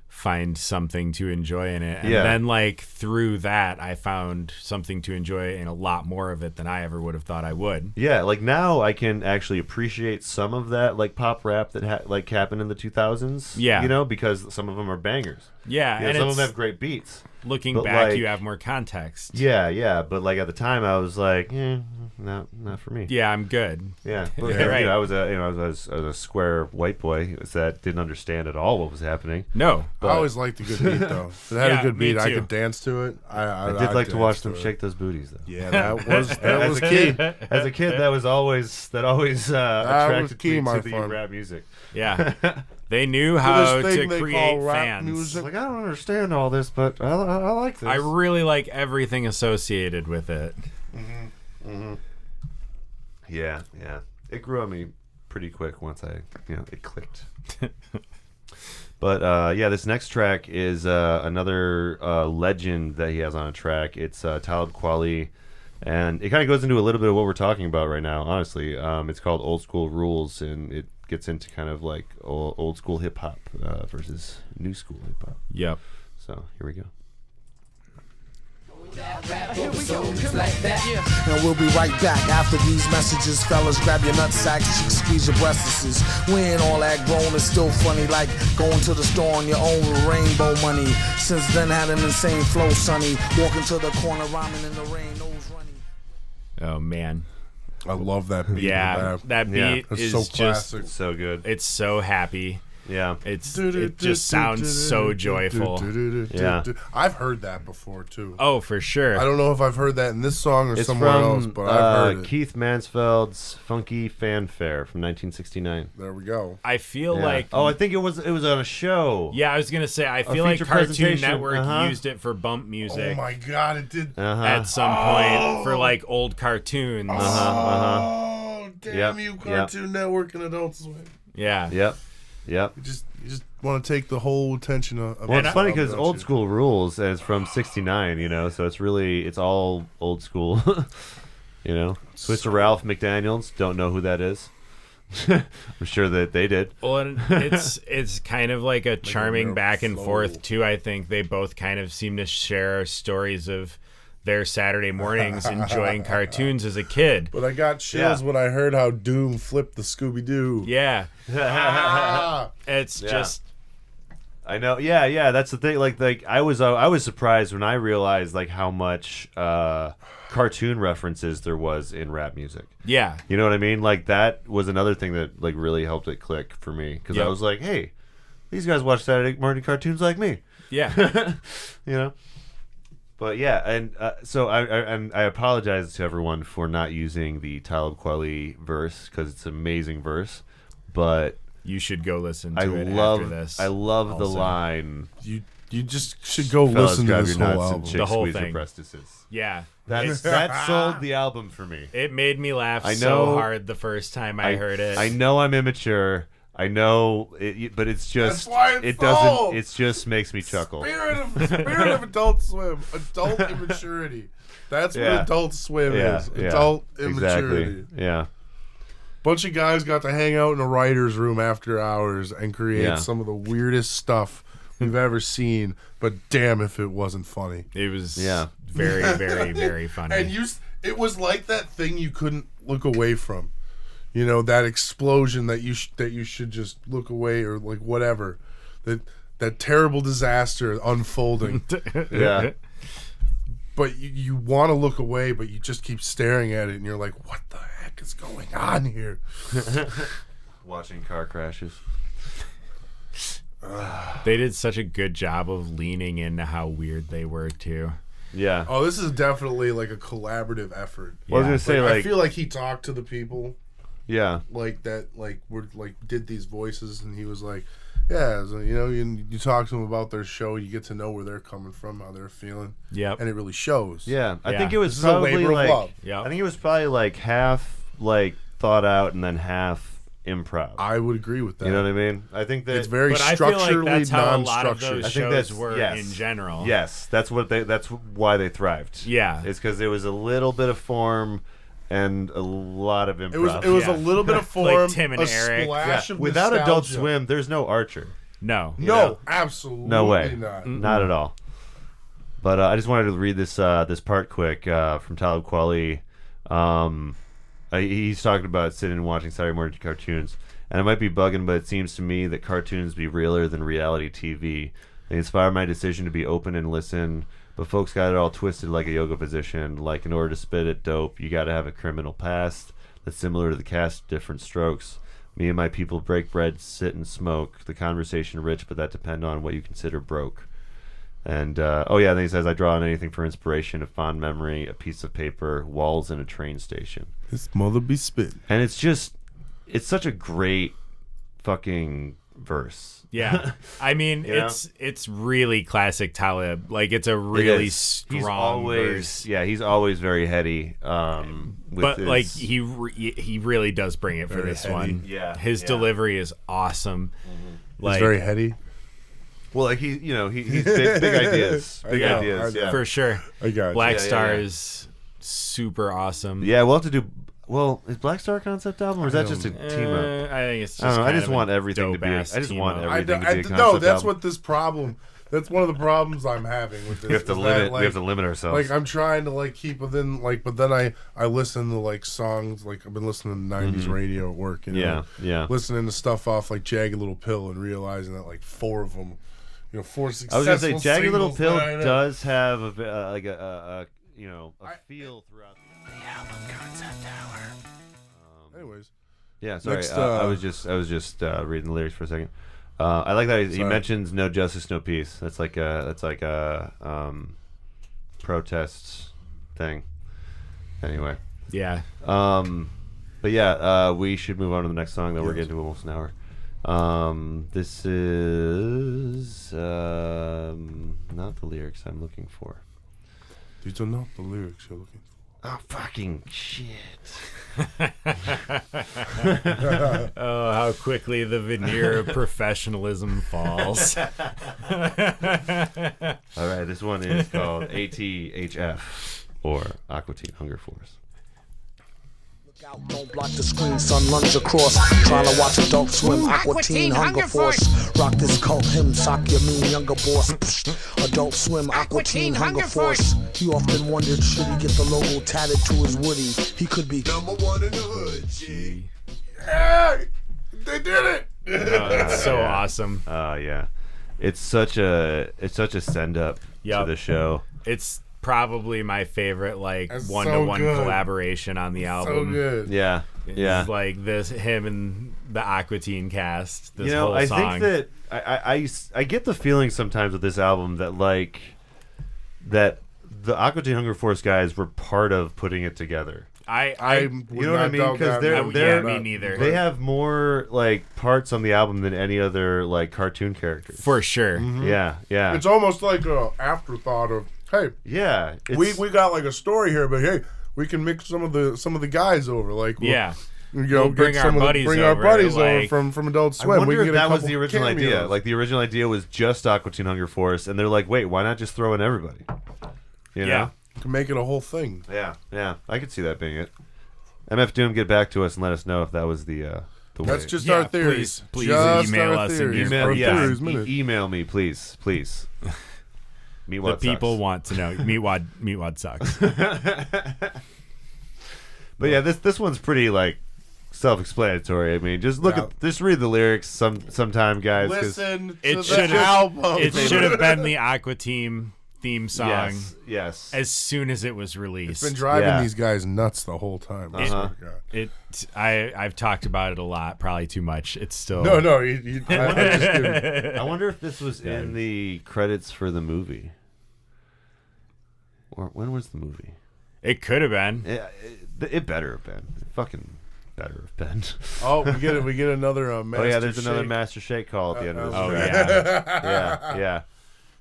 find something to enjoy in it. And then like through that I found something to enjoy in a lot more of it than I ever would have thought I would. Yeah, like now I can actually appreciate some of that like pop rap that like happened in the 2000s. Yeah. You know, because some of them are bangers. Yeah, You know, and some of them have great beats. Looking But, back, like, you have more context. Yeah, but like at the time I was like, not for me. Yeah, I'm good. Yeah, well, Right. you know, I was a square white boy that didn't understand at all what was happening. No, I always liked a good beat though. If it had Yeah, a good me beat, I too. could dance to it. I I did like to watch danced them it. shake those booties though. Yeah, that was As a key. kid, that always was attracted key, me my to the friend. rap music. yeah, they knew how this thing to they create call rap fans. music. Like I don't understand all this, but I like this. I really like everything associated with it. Yeah. It grew on me pretty quick once it clicked. But this next track is another legend that he has on a track. It's Talib Kweli, and it kind of goes into a little bit of what we're talking about right now. Honestly, it's called Old School Rules, and it gets into kind of like old school hip hop versus new school hip hop. Yep. So here we go. And we'll be right back after these messages. Fellas, grab your nut sacks, squeeze your breasts. We ain't all that grown, it's still funny. Like going to the store on your own with rainbow money. Since then, had an insane flow, sonny. Walking to the corner, rhyming in the rain, nose running. Oh man. I love that beat. Yeah, that beat It's is so just classic. So good. it's so happy. Yeah. It just sounds so joyful. Yeah. I've heard that before too. Oh, for sure. I don't know if I've heard that in this song or It's somewhere from else, but I've heard it. Keith Mansfeld's Funky Fanfare from 1969. There we go. I feel Yeah. like I think it was on a show. yeah, I was gonna say I feel like feature Cartoon presentation, Network used it for bump Oh music my god, it did. at some point for like old cartoons. Oh, damn Yep, you, yep. Cartoon Network and Adult Swim. Yeah. Yep. You just want to take the whole attention of Well, it's funny because don't Old you? School Rules is from '69, you know, so it's all old school. You know, Twister Ralph McDaniels, don't know who that is. I'm sure that they did. Well, and it's kind of like a charming real back and flow. forth too. I think they both kind of seem to share stories of their Saturday mornings enjoying cartoons as a kid. But I got chills when I heard how Doom flipped the Scooby Doo. Yeah, Ah, it's just I know. Yeah. That's the thing. Like I was surprised when I realized like how much cartoon references there was in rap music. yeah. You know what I mean? Like that was another thing that like really helped it click for me because I Yep. was like, hey, these guys watch Saturday morning cartoons like me. Yeah. You know. But yeah, and so I apologize to everyone for not using the Talib Kweli verse because it's an amazing verse, but You should go listen to I it love after this. the also. line. you just should go Fellas, listen to grab this your whole nuts and album. chicks The whole squeeze your thing. breastises. Yeah. That sold the album for me. It made me laugh I so know- hard the first time I heard it. I know I'm immature. I know, but it's just That's why it it sold. doesn't. It just makes me chuckle. Spirit of Adult Swim. Adult immaturity. That's what Yeah. Adult Swim Yeah, is. yeah, Adult immaturity. exactly. Yeah, Bunch of guys got to hang out in a writer's room after hours and create Yeah. some of the weirdest stuff we've ever seen. But damn if it wasn't funny. It was Yeah. very, very, very funny. And it was like that thing you couldn't look away from. You know, that explosion that you should just look away or like whatever. That terrible disaster unfolding. yeah. But you want to look away, but you just keep staring at it, and you're like, "What the heck is going on here?" Watching car crashes. They did such a good job of leaning into how weird they were too. Yeah. Oh, this is definitely like a collaborative effort. Well, I was gonna say I like feel like he talked to the people yeah. like that, like were like did these voices, and he was like, "Yeah, so, you know, you talk to them about their show, you get to know where they're coming from, how they're feeling, Yep. and it really shows." Yeah, I Yeah. think it was This is a probably labor of like love. Yep. I think it was probably like half like thought out and then half improv. I would agree with that. You know what I mean? I think that it's very But I feel structurally like that's how a lot of non-structured. those I think shows that's were yes. in general. Yes, that's why they thrived. Yeah. It's because there was a little bit of form and a lot of improv. It was Yeah. a little bit of form, Like Tim and a Eric. splash of Without nostalgia. Adult Swim, there's no Archer. No. You No, know? absolutely No way. not. Not at all. But I just wanted to read this this part quick from Talib Kweli. He's talking about sitting and watching Saturday morning cartoons. And it might be bugging, but it seems to me that cartoons be realer than reality TV. They inspire my decision to be open and listen, but folks got it all twisted like a yoga position. Like, in order to spit it dope, you got to have a criminal past that's similar to the cast of Different Strokes. Me and my people break bread, sit and smoke. The conversation rich, but that depend on what you consider broke. And, then he says, I draw on anything for inspiration, a fond memory, a piece of paper, walls in a train station. His mother be spit. And it's such a great fucking verse. Yeah. I mean, it's really classic Talib. Like, it's a really strong verse. Yeah, he's always very heady. Like, he really does bring it for this heady. one. Yeah. His delivery is awesome. He's very heady. Well, like, he's big ideas. Big I know, ideas, I know. yeah. For sure. I got you. Black Yeah, Star yeah. is super awesome. Yeah, we'll have to do... Well, is Black Star a concept album, or is that just a team up? I think it's just I don't know. I kind just of want a everything to be. I dope-ass just team want up. everything to be a concept No, that's album. what this problem. That's one of the problems I'm having with this. We have to is limit. that, like, we have to limit ourselves. Like, I'm trying to like keep within but then I listen to like songs, like I've been listening to 90s radio at work, you know, yeah. listening to stuff off like Jagged Little Pill and realizing that like 4 of them, 4 successful. I was gonna say, Jagged Little singles Pill that I know. does have a feel throughout. Anyways, Yeah, sorry. Next, I was just reading the lyrics for a second. I like that he mentions no justice, no peace. That's like a protest thing. Anyway. Yeah. But yeah, we should move on to the next song. Though we're getting to almost an hour. This is not the lyrics I'm looking for. These are not the lyrics you're looking for. Oh, fucking shit. Oh, how quickly the veneer of professionalism falls. All right, this one is called ATHF, or Aqua Teen Hunger Force. Don't block the screen, son, lunge across. Trying to watch Adult Swim, Aqua Teen, Hunger Force. Rock this cult hymn, sock your mean younger boss. Adult Swim, Aqua Teen, Hunger Force. He often wondered, should he get the logo tatted to his woody? He could be #1 in the hood, G. Hey, they did it! It's so awesome. Yeah, it's such a send up to the show. It's probably my favorite That's one-to-one so good. collaboration on the album. So good. Yeah, It's like this, him and the Aqua Teen cast. This whole I song. think that I get the feeling sometimes with this album that that the Aqua Teen Hunger Force guys were part of putting it together. I You know what I mean? Because they're me neither. They have more parts on the album than any other cartoon characters. For sure. Yeah. It's almost like a afterthought of, hey, Yeah, we got like a story here, but hey, we can mix some of the guys over. Like, we'll, We'll bring get our some of buddies bring our over, buddies like- over from Adult I Swim. wonder we can if get a that was couple the original idea. cameos. Like, the original idea was just Aqua Teen Hunger Force, and they're like, wait, why not just throw in everybody? You know? to make it a whole thing. Yeah. I could see that being it. MF Doom, get back to us and let us know if that was the That's way. just our theories. Please Just email our us and theories. email- Our yeah. theories, minute. Email me, please. Meatwad The people sucks. want to know. Meatwad sucks. But yeah, this one's pretty self-explanatory. I mean, just just read the lyrics sometime, guys. 'cause- Listen It to should the album. It should have been the Aqua Team theme song Yes. as soon as it was released. It's been driving Yeah. these guys nuts the whole time. I swear to God. I've talked about it a lot, probably too much. It's still No, I'm just kidding. I wonder if this was in the credits for the movie. Or when was the movie? It could have been. It better have been. It fucking better have been. Oh, we get another Master Oh yeah, there's another Shake. Master Shake call at the end of this. Oh track. yeah. Yeah.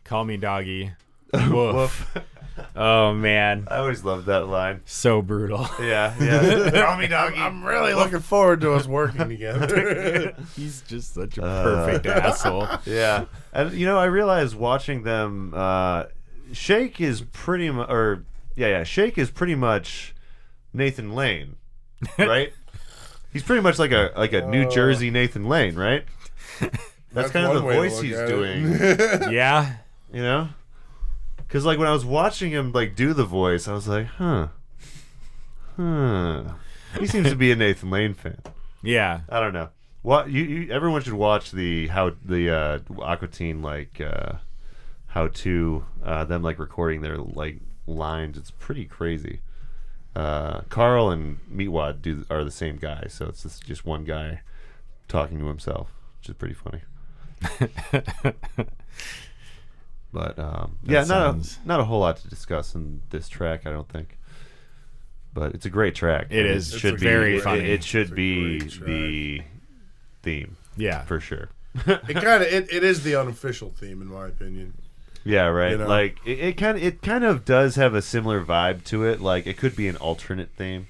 Call me doggy. Woof. Oh man, I always loved that line. So brutal. Yeah. Call me doggy. I'm really looking forward to us working together. He's just such a perfect asshole. Yeah, and I realized watching them. Shake is pretty much, Shake is pretty much Nathan Lane, right? He's pretty much like a New Jersey Nathan Lane, right? That's kind of the voice he's doing. Yeah. Because like when I was watching him like do the voice, I was like, he seems to be a Nathan Lane fan. Yeah. I don't know. What everyone should watch the Aqua Teen how to them like recording their like lines. It's pretty crazy. Carl and Meatwad are the same guy, so it's just one guy talking to himself, which is pretty funny. But not a whole lot to discuss in this track, I don't think. But it's a great track. It is. It should be very funny. It should be the theme. Yeah, for sure. It is the unofficial theme, in my opinion. Yeah, right. Like it kind of does have a similar vibe to it. Like it could be an alternate theme.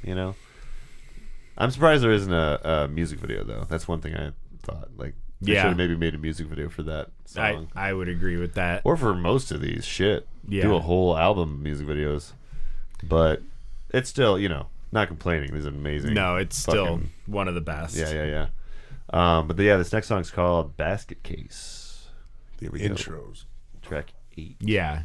I'm surprised there isn't a music video though. That's one thing I thought. Like they should have maybe made a music video for that song. I would agree with that. Or for most of these shit. Yeah. Do a whole album of music videos. But it's still, not complaining. This is amazing. No, it's still one of the best. Yeah. But this next song's called Basket Case. Here we Intros. Go. Track 8. Yeah.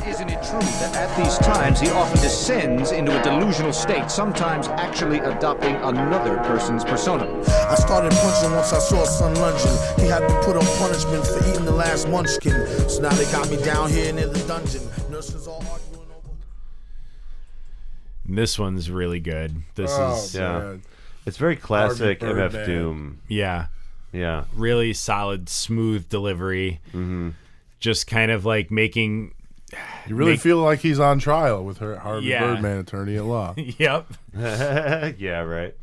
Isn't it true that at these times he often descends into a delusional state, sometimes actually adopting another person's persona? I started punching once I saw son lunging. He had been put on punishment for eating the last munchkin. So now they got me down here near the dungeon. Nurses all arguing over. This one's really good. It's very classic MF Doom. Yeah. Yeah. Really solid, smooth delivery. Mm-hmm. Just kind of like making... You really feel like he's on trial with her Harvey Birdman, attorney at law. Yep. Yeah, right.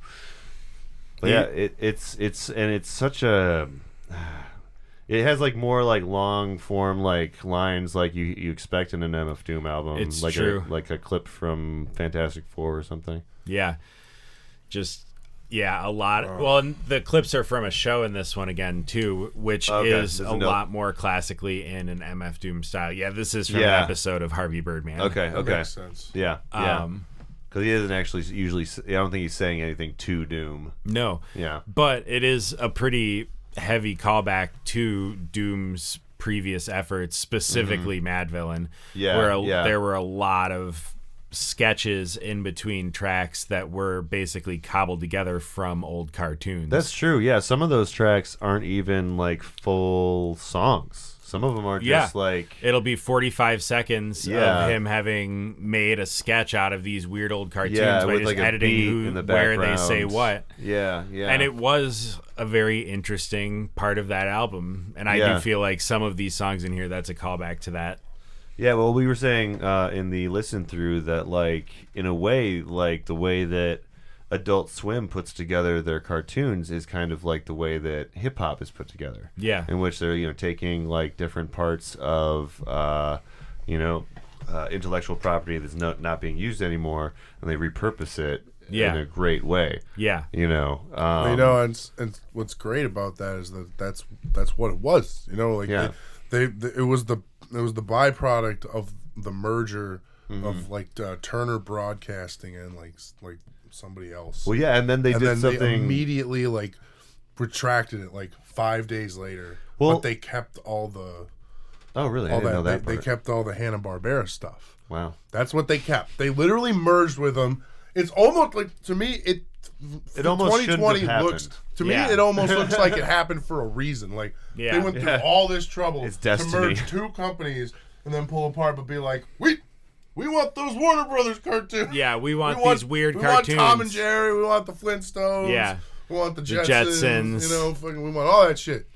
But it's such a... It has like more like long form like lines like you expect in an MF Doom album. It's like true. Like a clip from Fantastic Four or something. Yeah. A lot. Well, and the clips are from a show in this one again too, which is a lot more classically in an MF Doom style. Yeah, this is from an episode of Harvey Birdman. Okay. That makes sense. Yeah. Because he isn't actually usually. I don't think he's saying anything to Doom. No. Yeah. But it is a pretty heavy callback to Doom's previous efforts, specifically Mad Villain. Yeah. Where there were a lot of sketches in between tracks that were basically cobbled together from old cartoons. That's true. Yeah, some of those tracks aren't even like full songs. Some of them are just like... It'll be 45 seconds of him having made a sketch out of these weird old cartoons by with just like editing where they say what. Yeah. And it was a very interesting part of that album. And I do feel like some of these songs in here, that's a callback to that. Yeah, well, we were saying in the listen through that, like, in a way, like, the way that Adult Swim puts together their cartoons is kind of like the way that hip-hop is put together. Yeah. In which they're, taking, like, different parts of, intellectual property that's not being used anymore, and they repurpose it in a great way. Yeah. And what's great about that is that's what it was. It was the byproduct of the merger of like Turner Broadcasting and like somebody else. Well, yeah, and then they they immediately like retracted it like 5 days later. Well, but they kept all the. Oh, really? I didn't know that they kept all the Hanna-Barbera stuff. Wow, that's what they kept. They literally merged with them. It's almost like, to me, it almost 2020 shouldn't have looks happened. to me. It almost looks like it happened for a reason. Like they went through all this trouble to merge two companies and then pull apart, but be like, we want those Warner Brothers cartoons. Yeah, we want these weird cartoons. We want Tom and Jerry. We want the Flintstones. Yeah, we want the Jetsons. We want all that shit.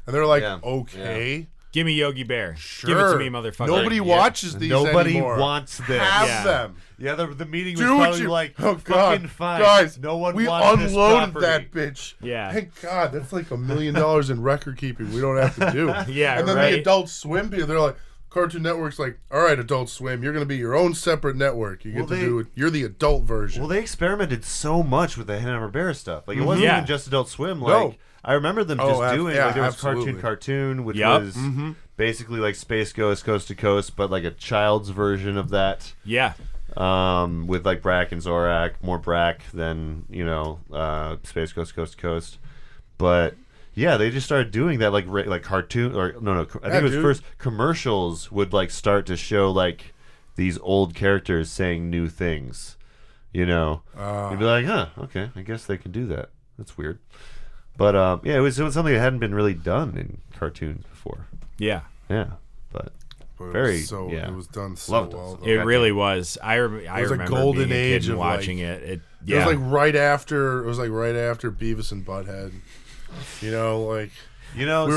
And they're like, okay. Give me Yogi Bear. Sure. Give it to me, motherfucker. Nobody watches these Nobody anymore. wants this. Have them. Yeah, the meeting was Do what probably you like, oh God, fucking fine. guys, No one we wants this unloaded property. that bitch. Yeah. Thank God, that's like $1 million in record keeping. We don't have to do. Yeah, and then right. the Adult Swim people, they're like, Cartoon Network's like, all right, Adult Swim, you're gonna be your own separate network. You get to do it. You're the adult version. Well, they experimented so much with the Hanna-Barbera stuff. Like it wasn't even just Adult Swim. Like I remember them just doing. Like there was Cartoon, which was basically like Space Ghost Coast to Coast, but like a child's version of that. Yeah. With like Brack and Zorak, more Brack than Space Ghost Coast to Coast, but yeah, they just started doing that like cartoon or no, I think it was first commercials would like start to show like these old characters saying new things, you'd be like, huh, okay, I guess they can do that. That's weird, but it was something that hadn't been really done in cartoons before. Yeah, but very it was done so well. It really was. I remember a golden being a age kid and of watching it. It was like right after Beavis and Butthead. We were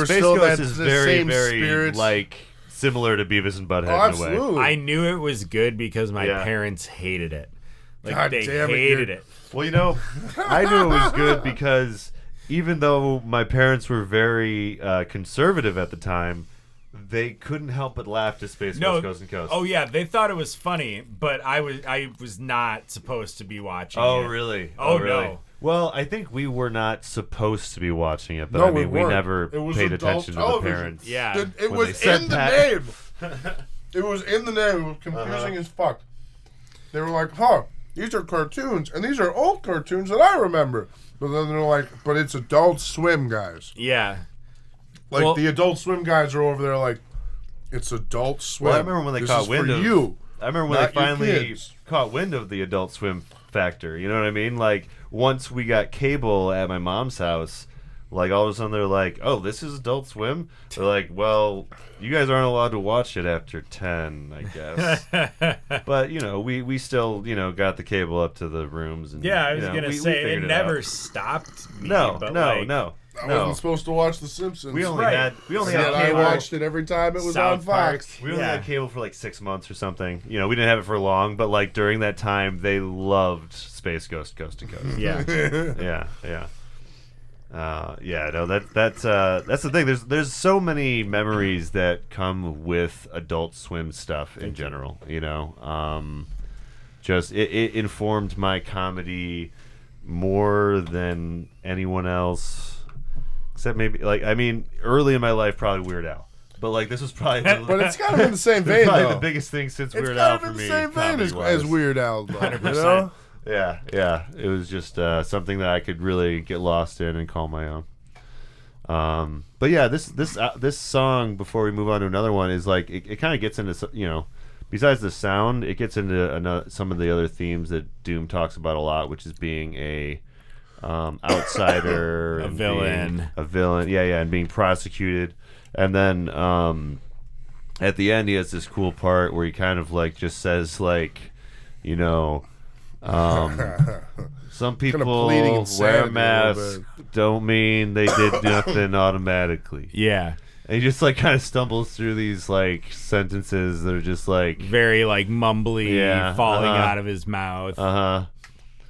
Space still Ghost that is the very, same very spirit. like similar to Beavis and Butthead in a way. Absolutely. I knew it was good because my parents hated it. Like God they damn it, hated it. Well, I knew it was good because even though my parents were very conservative at the time, they couldn't help but laugh to Space Ghost Coast and Coast. Oh yeah, they thought it was funny, but I was not supposed to be watching Oh it. really? Oh really? no. Well, I think we were not supposed to be watching it, but No, I mean, we weren't. never It was paid adult attention to the television. parents. Yeah. It when was they said in the that. name. It was in the name. It was confusing as fuck. They were like, huh, these are cartoons, and these are old cartoons that I remember. But then they're like, but it's Adult Swim, guys. Yeah. Like, the Adult Swim guys are over there like, it's Adult Swim. Well, I remember when they This caught is wind for of you. I remember when not they your finally kids. caught wind of the Adult Swim factor. You know what I mean? Like once we got cable at my mom's house, like all of a sudden they're like, "Oh, this is Adult Swim." They're like, "Well, you guys aren't allowed to watch it after 10, I guess." But we still got the cable up to the rooms. And, Yeah, I was gonna say it never out. stopped me. No. I wasn't supposed to watch The Simpsons. We only had And cable. I watched it every time it was on South Park. Fox. We only had cable for like 6 months or something. We didn't have it for long, but like during that time, they loved Space Ghost Coast to Coast. Yeah. Yeah. No, that's the thing. There's so many memories that come with Adult Swim stuff in general. Just it informed my comedy more than anyone else. Except maybe, early in my life, probably Weird Al. But, this was probably... But it's kind of in the same vein, probably though. the biggest thing since It's Weird kind Al of for in me. the same vein as Weird Al, though, 100%. Yeah. It was just something that I could really get lost in and call my own. But yeah, this song, before we move on to another one, is it kind of gets into, besides the sound, it gets into some of the other themes that Doom talks about a lot, which is being a... outsider, A villain, and being prosecuted, and then at the end he has this cool part where he kind of just says some people wear a mask don't mean they did nothing automatically. Yeah. And he just kind of stumbles through these sentences that are just very mumbly, falling out of his mouth.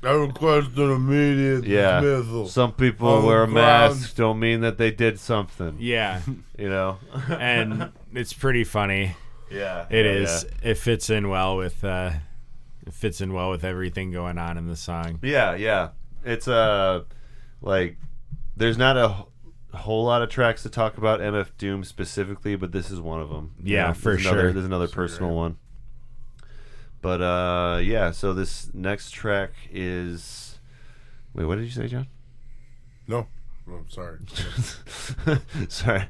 I request an immediate dismissal. Some people wear a mask don't mean that they did something. Yeah. And it's pretty funny. Yeah. It is. Yeah. It fits in well with everything going on in the song. Yeah. It's there's not a whole lot of tracks to talk about MF Doom specifically, but this is one of them. Yeah, for sure. There's another personal one. But so this next track is... Wait, what did you say, John? No. Oh, sorry. Sorry.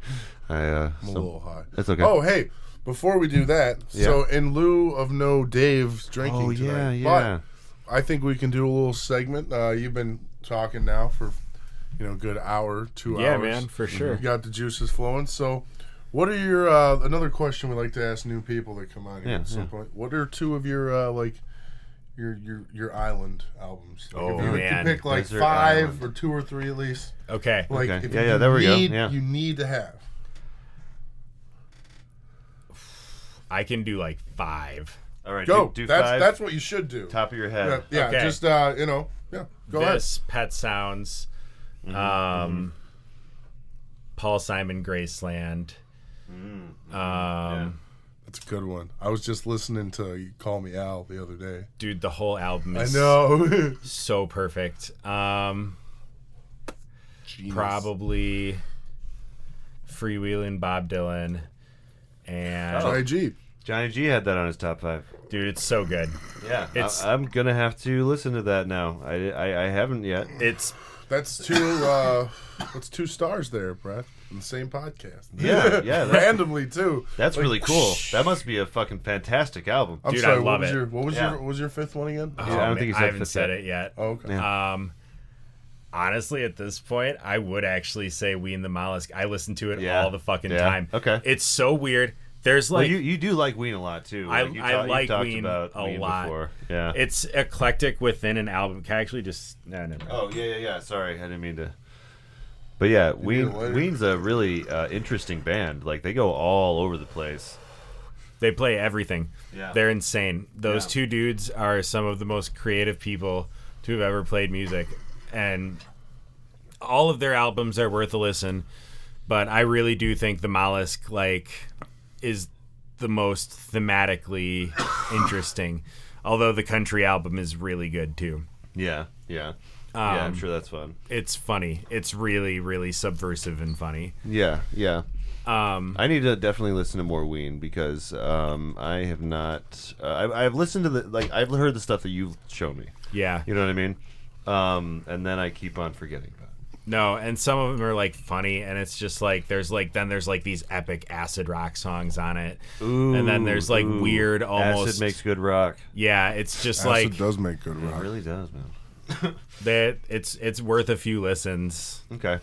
I'm a little high. That's okay. Oh, hey, before we do that, so in lieu of no Dave's drinking tonight, but I think we can do a little segment. You've been talking now for, a good hour, 2 hours. Yeah, man, for sure. You got the juices flowing, so... What are your another question we like to ask new people that come on here at some point? What are two of your your island albums? Oh, if you man. could pick 5 or 2 or 3 at least. Okay. There we go. Yeah. You need to have. I can do like 5. All right, Go. do That's 5. that's what you should do. Top of your head. Yeah, Okay. just Go ahead. This, Pet Sounds, Paul Simon, Graceland. That's a good one. I was just listening to You Call Me Al the other day. Dude, the whole album is so perfect. Probably Freewheelin' Bob Dylan and Johnny G had that on his top 5. Dude, it's so good. Yeah, I'm gonna have to listen to that now. I haven't yet. That's 2 stars there, Brett, in the same podcast. Yeah, randomly too. That's really cool. That must be a fucking fantastic album. Dude, sorry, I love it. What was your 5th one again? Oh, I don't think I haven't said it yet. Oh, okay. Yeah. Honestly, at this point, I would actually say We and the Mollusk. I listen to it all the fucking time. Okay. It's so weird. There's like you do like Ween a lot too. I You've talked Ween about a Ween lot. before. Yeah. It's eclectic within an album. Can I actually just no. Oh yeah. Sorry, I didn't mean to. But yeah, Ween's a really interesting band. Like they go all over the place. They play everything. Yeah. They're insane. Those 2 dudes are some of the most creative people to have ever played music. And all of their albums are worth a listen. But I really do think the Mollusk is the most thematically interesting. Although the country album is really good too. Yeah. I'm sure that's fun. It's funny. It's really, really subversive and funny. Yeah. I need to definitely listen to more Ween because I have not. I've listened to I've heard the stuff that you've shown me. Yeah. You know what I mean? And then I keep on forgetting about it. No, and some of them are funny, and it's just there's these epic acid rock songs on it, and then there's weird almost acid makes good rock. Yeah, it's just acid does make good rock. It really does, man. It's worth a few listens. Okay.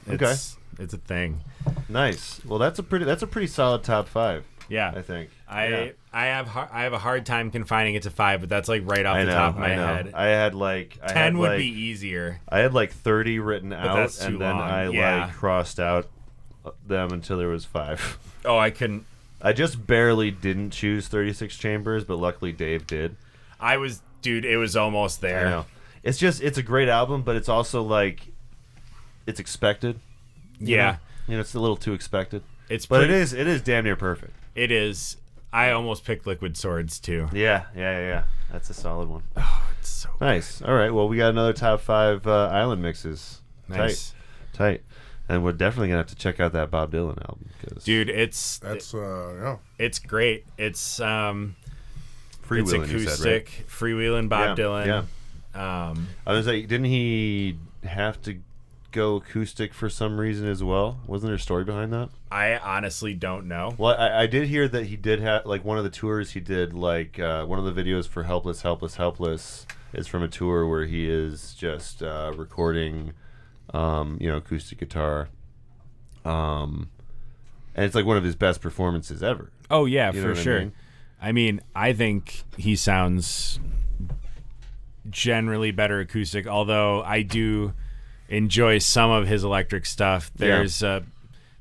It's a thing. Nice. Well, that's a pretty solid top 5. Yeah, I think. I have a hard time confining it to 5, but that's right off the top of my head. I had 10 would be easier. I had 30 written out, that's too and then long. I crossed out them until there was 5. Oh, I couldn't. I just barely didn't choose 36 Chambers, but luckily Dave did. It was almost there. I know. It's a great album, but it's also it's expected. Yeah. You know, it's a little too expected. It is damn near perfect. It is. I almost picked Liquid Swords too. Yeah. That's a solid one. Oh, it's so nice. All right. Well, we got another top 5 island mixes. Nice. Tight. And we're definitely gonna have to check out that Bob Dylan album. Dude, it's great. It's Freewheelin', acoustic. You said, right? Freewheelin' Bob Dylan. Yeah. I was like, didn't he have to go acoustic for some reason as well? Wasn't there a story behind that? I honestly don't know. Well, I did hear that he did have one of the tours he did, one of the videos for Helpless is from a tour where he is just recording acoustic guitar, and it's one of his best performances ever. Oh yeah, for sure. I mean, I think he sounds generally better acoustic, although I do enjoy some of his electric stuff. There's a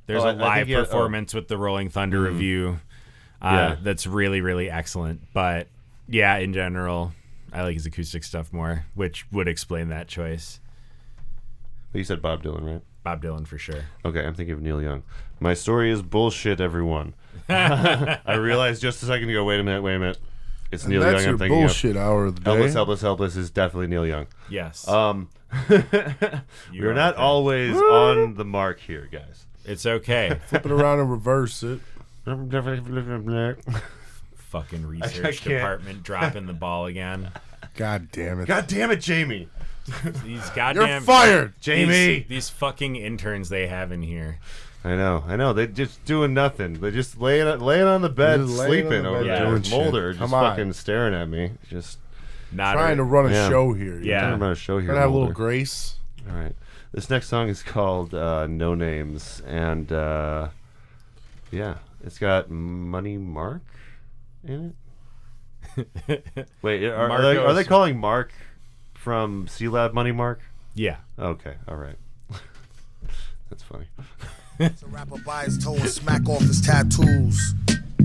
live performance with the Rolling Thunder Review that's really, really excellent. But yeah, in general, I like his acoustic stuff more, which would explain that choice. But you said Bob Dylan, right? Bob Dylan for sure. Okay, I'm thinking of Neil Young. My story is bullshit, everyone. I realized just a second ago, wait a minute. It's Neil Young I'm thinking of. That's your bullshit hour of the day. Helpless is definitely Neil Young. Yes. We're not always on the mark here, guys. It's okay. Flip it around and reverse it. Fucking research department dropping the ball again. God damn it. God damn it, Jamie. These goddamn... You're fired, Jamie. These fucking interns they have in here. I know. They're just doing nothing. They're just laying on the bed, sleeping over there. Mulder just fucking staring at me. Just trying to run a show here. Trying to run a show here. Trying to have a little grace. All right. This next song is called No Names. And, it's got Money Mark in it. Wait, are they calling Mark from C-Lab Money Mark? Yeah. Okay, all right. That's funny. So rapper by his toe and smack off his tattoos.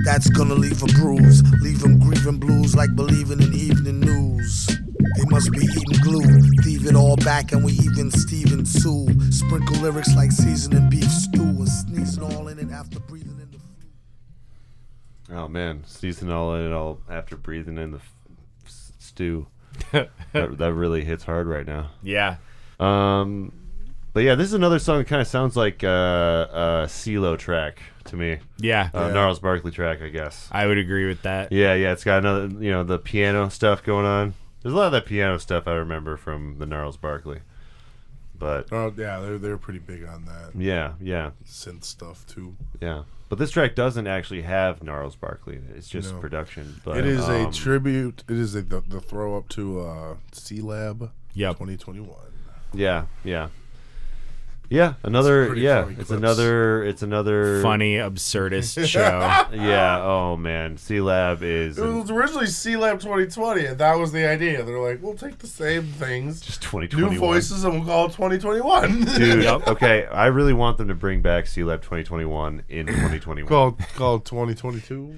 That's gonna leave a bruise, leave them grieving blues like believing in evening news. They must be eating glue, thieve it all back and we even Steven Sue. Sprinkle lyrics like seasoning beef stew and sneezing all in it after breathing in the flu. Oh man, sneezing all in it all after breathing in the stew. that really hits hard right now. Yeah. But yeah, this is another song that kind of sounds like a CeeLo track to me. Yeah. Gnarls Barkley track, I guess. I would agree with that. Yeah, it's got another, the piano stuff going on. There's a lot of that piano stuff I remember from the Gnarls Barkley. But they're pretty big on that. Yeah. Synth stuff too. Yeah. But this track doesn't actually have Gnarls Barkley. It's just production. But it is a tribute. It is the throw up to C-Lab 2021. Yeah. Another it's another funny absurdist show. Yeah, oh man. C-Lab is it was originally C-Lab 2020 and that was the idea. They're like, we'll take the same things, just 2021. New voices and we'll call it 2021. Dude, okay, I really want them to bring back C-Lab 2021 in 2021. Called 2022.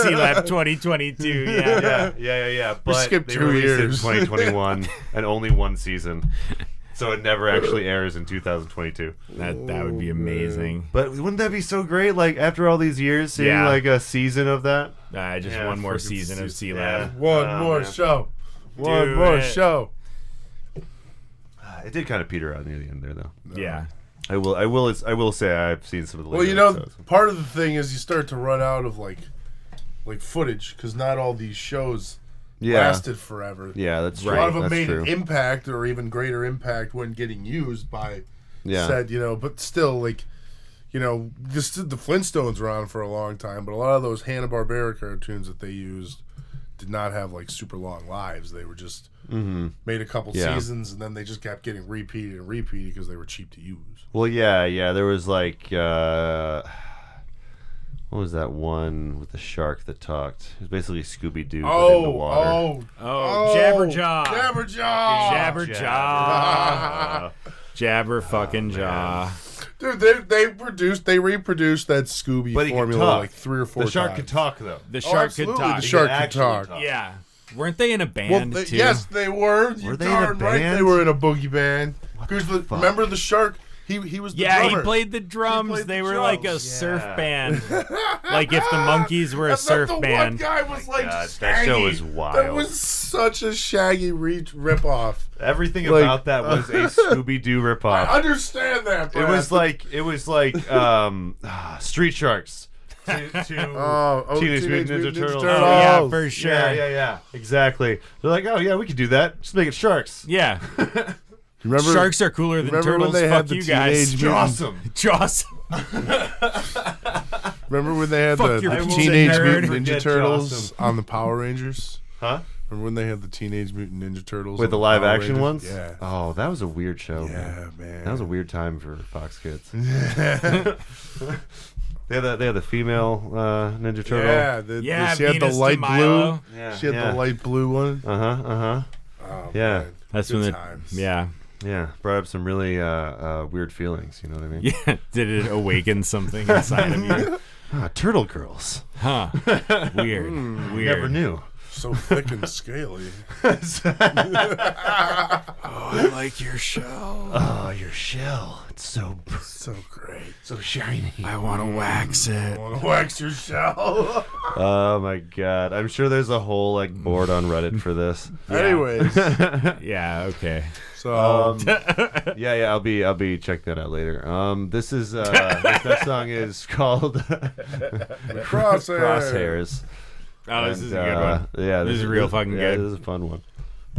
C-Lab 2022, yeah. But we skipped they 2 released years. it in 2021 and only one season. So it never actually airs in 2022. That would be amazing. But wouldn't that be so great? Like after all these years, seeing like a season of that. Just one more season of C-Lab. One more show. One more show. It did kind of peter out near the end there, though. Yeah. I will say I've seen some of the later Well, episodes. part of the thing is you start to run out of like footage because not all these shows lasted forever. Yeah, that's right. right. A lot of them that's made true. an impact or even greater impact when getting used by said, but still just the Flintstones were on for a long time, but a lot of those Hanna-Barbera cartoons that they used did not have like super long lives. They were just made a couple seasons and then they just kept getting repeated because they were cheap to use. Well, yeah. There was like what was that one with the shark that talked? It was basically Scooby-Doo but in the water. Jabberjaw. Jabber fucking jaw. Dude, they reproduced that Scooby formula like 3 or 4 times. The shark could talk though. The shark could talk. The shark could talk. Yeah. Weren't they in a band too? Yes, they were. Were they in a Right, band? they were in a boogie band. Remember the shark? He was the drummer. He played the drums. They were like a surf band. Like if the Monkees were a surf band. One guy was like that Shaggy. show was wild. That was such a Shaggy rip-off. Everything about that was a Scooby-Doo ripoff. I understand that, Brad. It was like Street Sharks. Teenage Mutant Ninja Turtles. Oh, yeah, for sure. Yeah. Exactly. They're like, oh yeah, we could do that. Just make it sharks. Yeah. Remember, sharks are cooler than turtles. When they Fuck had the you guys. Jawsome. Remember when they had Fuck the your Teenage nerd. Mutant Ninja Turtles on the Power Rangers? Huh? Remember when they had the Teenage Mutant Ninja Turtles with the live Power action Rangers? ones? Yeah. Oh, that was a weird show. Yeah, man. That was a weird time for Fox Kids. They had the female Ninja Turtle. She had the light blue. Yeah, she had the light blue one. Oh, yeah. Man. That's Good when times. Yeah, brought up some really weird feelings. You know what I mean? Yeah. Did it awaken something inside of you? Turtle girls. Huh. Weird. Never knew. So thick and scaly. I like your shell. Oh, your shell. It's so great. So shiny. I want to wax it. I want to wax your shell. Oh my god. I'm sure there's a whole board on Reddit for this. Anyways. Yeah, okay. So yeah, I'll be checking that out later. This is this next song is called Crosshairs. Oh, this is a good one. Yeah, this is real fucking good. This is a fun one.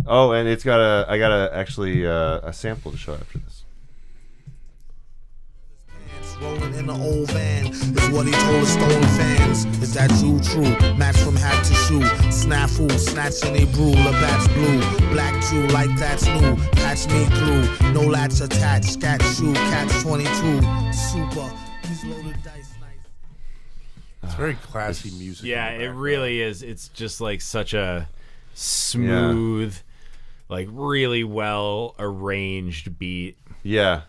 Oh, and I got actually a sample to show after this. Rolling in an old van is what he told his stolen fans. Is that you true? Match from hat to shoe. Snafu, snatching a brew. Labatt's blue. Black Jew like that's new. Patch me through. No latch attached. Scat shoe. Catch 22. Super. These loaded dice. It's very classy music. Yeah, it really is. It's just like such a smooth, like really well arranged beat. Yeah,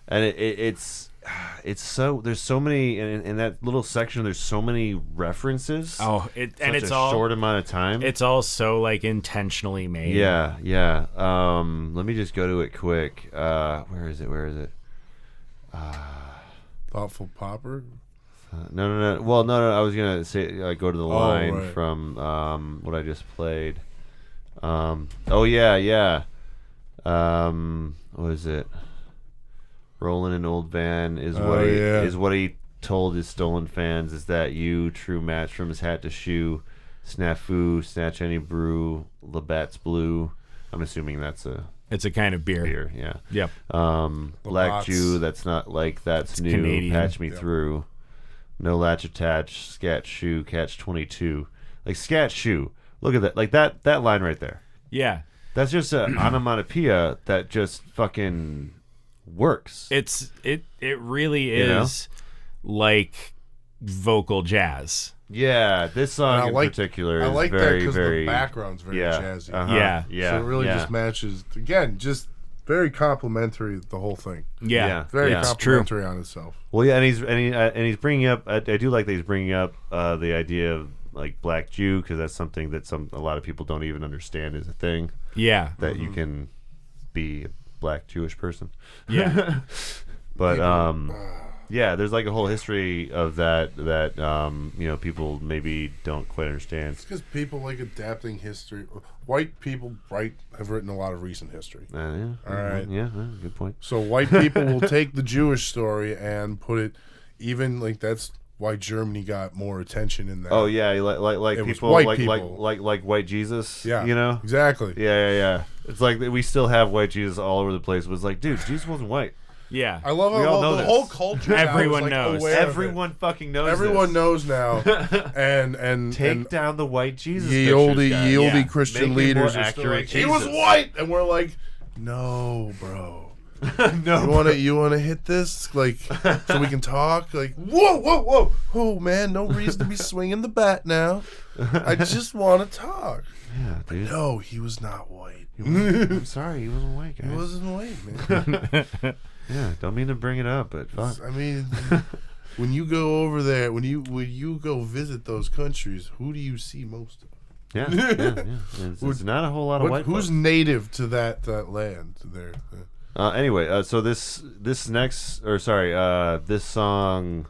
and it's it's so there's so many in that little section. There's so many references. Oh, it's a all short amount of time. It's all so like intentionally made. Yeah. Let me just go to it quick. Where is it? Thoughtful Popper. No. Well, no. I was gonna say go to the line right. from what I just played. Oh yeah. What is it? Rolling an old van is what he told his stolen fans. Is that you? True match from his hat to shoe. Snafu, snatch any brew. Labatt's blue. I'm assuming it's a kind of beer. Yeah. Yep. Black Jew. That's not like that's new. Canadian. Patch me through. No latch attached. Scat shoe. Catch 22. Like scat shoe. Look at that. Like that line right there. Yeah. That's just an onomatopoeia that just fucking works. It really is like vocal jazz. Yeah, this song in particular is like very, that because very... the background's very jazzy. Yeah. So it really just matches. Again, just very complimentary, the whole thing. Yeah. Very complimentary on itself. Well, yeah, and he's bringing up... I do like that he's bringing up the idea of like Black Jew, because that's something that a lot of people don't even understand is a thing. Yeah. That you can be a Black Jewish person. Yeah. But yeah, there's like a whole history of that people maybe don't quite understand. It's because people like adapting history. White people have written a lot of recent history. Yeah. All right. Yeah, good point. So white people will take the Jewish story and put it, even like that's why Germany got more attention in that. Oh yeah, like people like white Jesus. Yeah, you know exactly. Yeah. It's like we still have white Jesus all over the place. It was like, dude, Jesus wasn't white. Yeah, I love how the whole culture. Everyone knows. Everyone fucking knows. Everyone knows now. and take down the white Jesus. Ye olde Christian leaders are still like, he was white, and we're like, no, bro. No, you wanna hit this like so we can talk? Like, whoa, oh man, no reason to be swinging the bat now. I just want to talk. Yeah, dude. No, he was not white. I'm sorry, he wasn't white, guys. He wasn't white, man. Yeah, don't mean to bring it up, but fuck. I mean, when you go over there, when you go visit those countries, who do you see most of? Yeah. It's not a whole lot of white. Who's folks. native to that land there? Anyway, so this song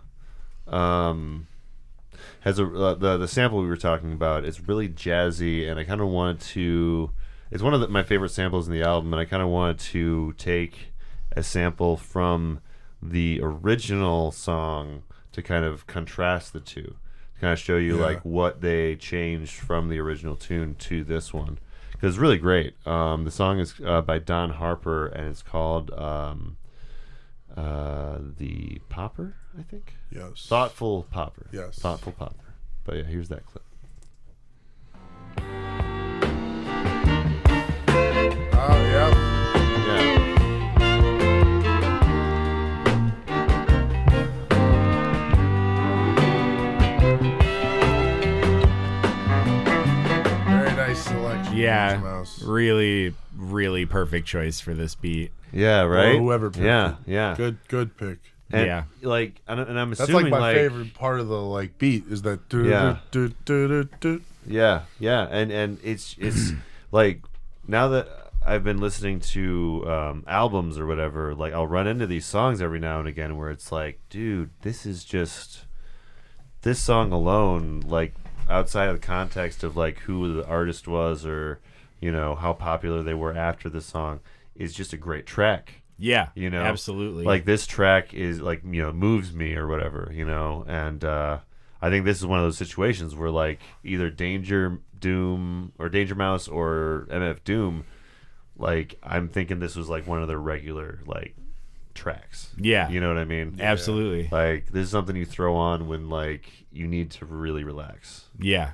has the sample we were talking about. It's really jazzy, and I kind of wanted to. It's one of my favorite samples in the album, and I kind of wanted to take a sample from the original song to kind of contrast the two, to kind of show you like what they changed from the original tune to this one. Because it's really great. The song is by Don Harper, and it's called The Popper, I think? Yes. Thoughtful Popper. Yes. Thoughtful Popper. But yeah, here's that clip. Oh, yeah. Yeah. Selection. Yeah, really, really perfect choice for this beat. Yeah, right. Or whoever picked it. Yeah. Good pick. And, yeah, like, and I'm That's assuming like my favorite part of the like beat is that. Yeah, and it's like now that I've been listening to albums or whatever, like I'll run into these songs every now and again where it's like, dude, this song alone, like, outside of the context of like who the artist was or how popular they were after the song, is just a great track. Yeah, absolutely. Like this track is like moves me or whatever, and I think this is one of those situations where like either DangerDOOM or Danger Mouse or MF Doom, like I'm thinking this was like one of their regular like tracks. Yeah, you know what I mean? Absolutely. Like this is something you throw on when like you need to really relax. Yeah.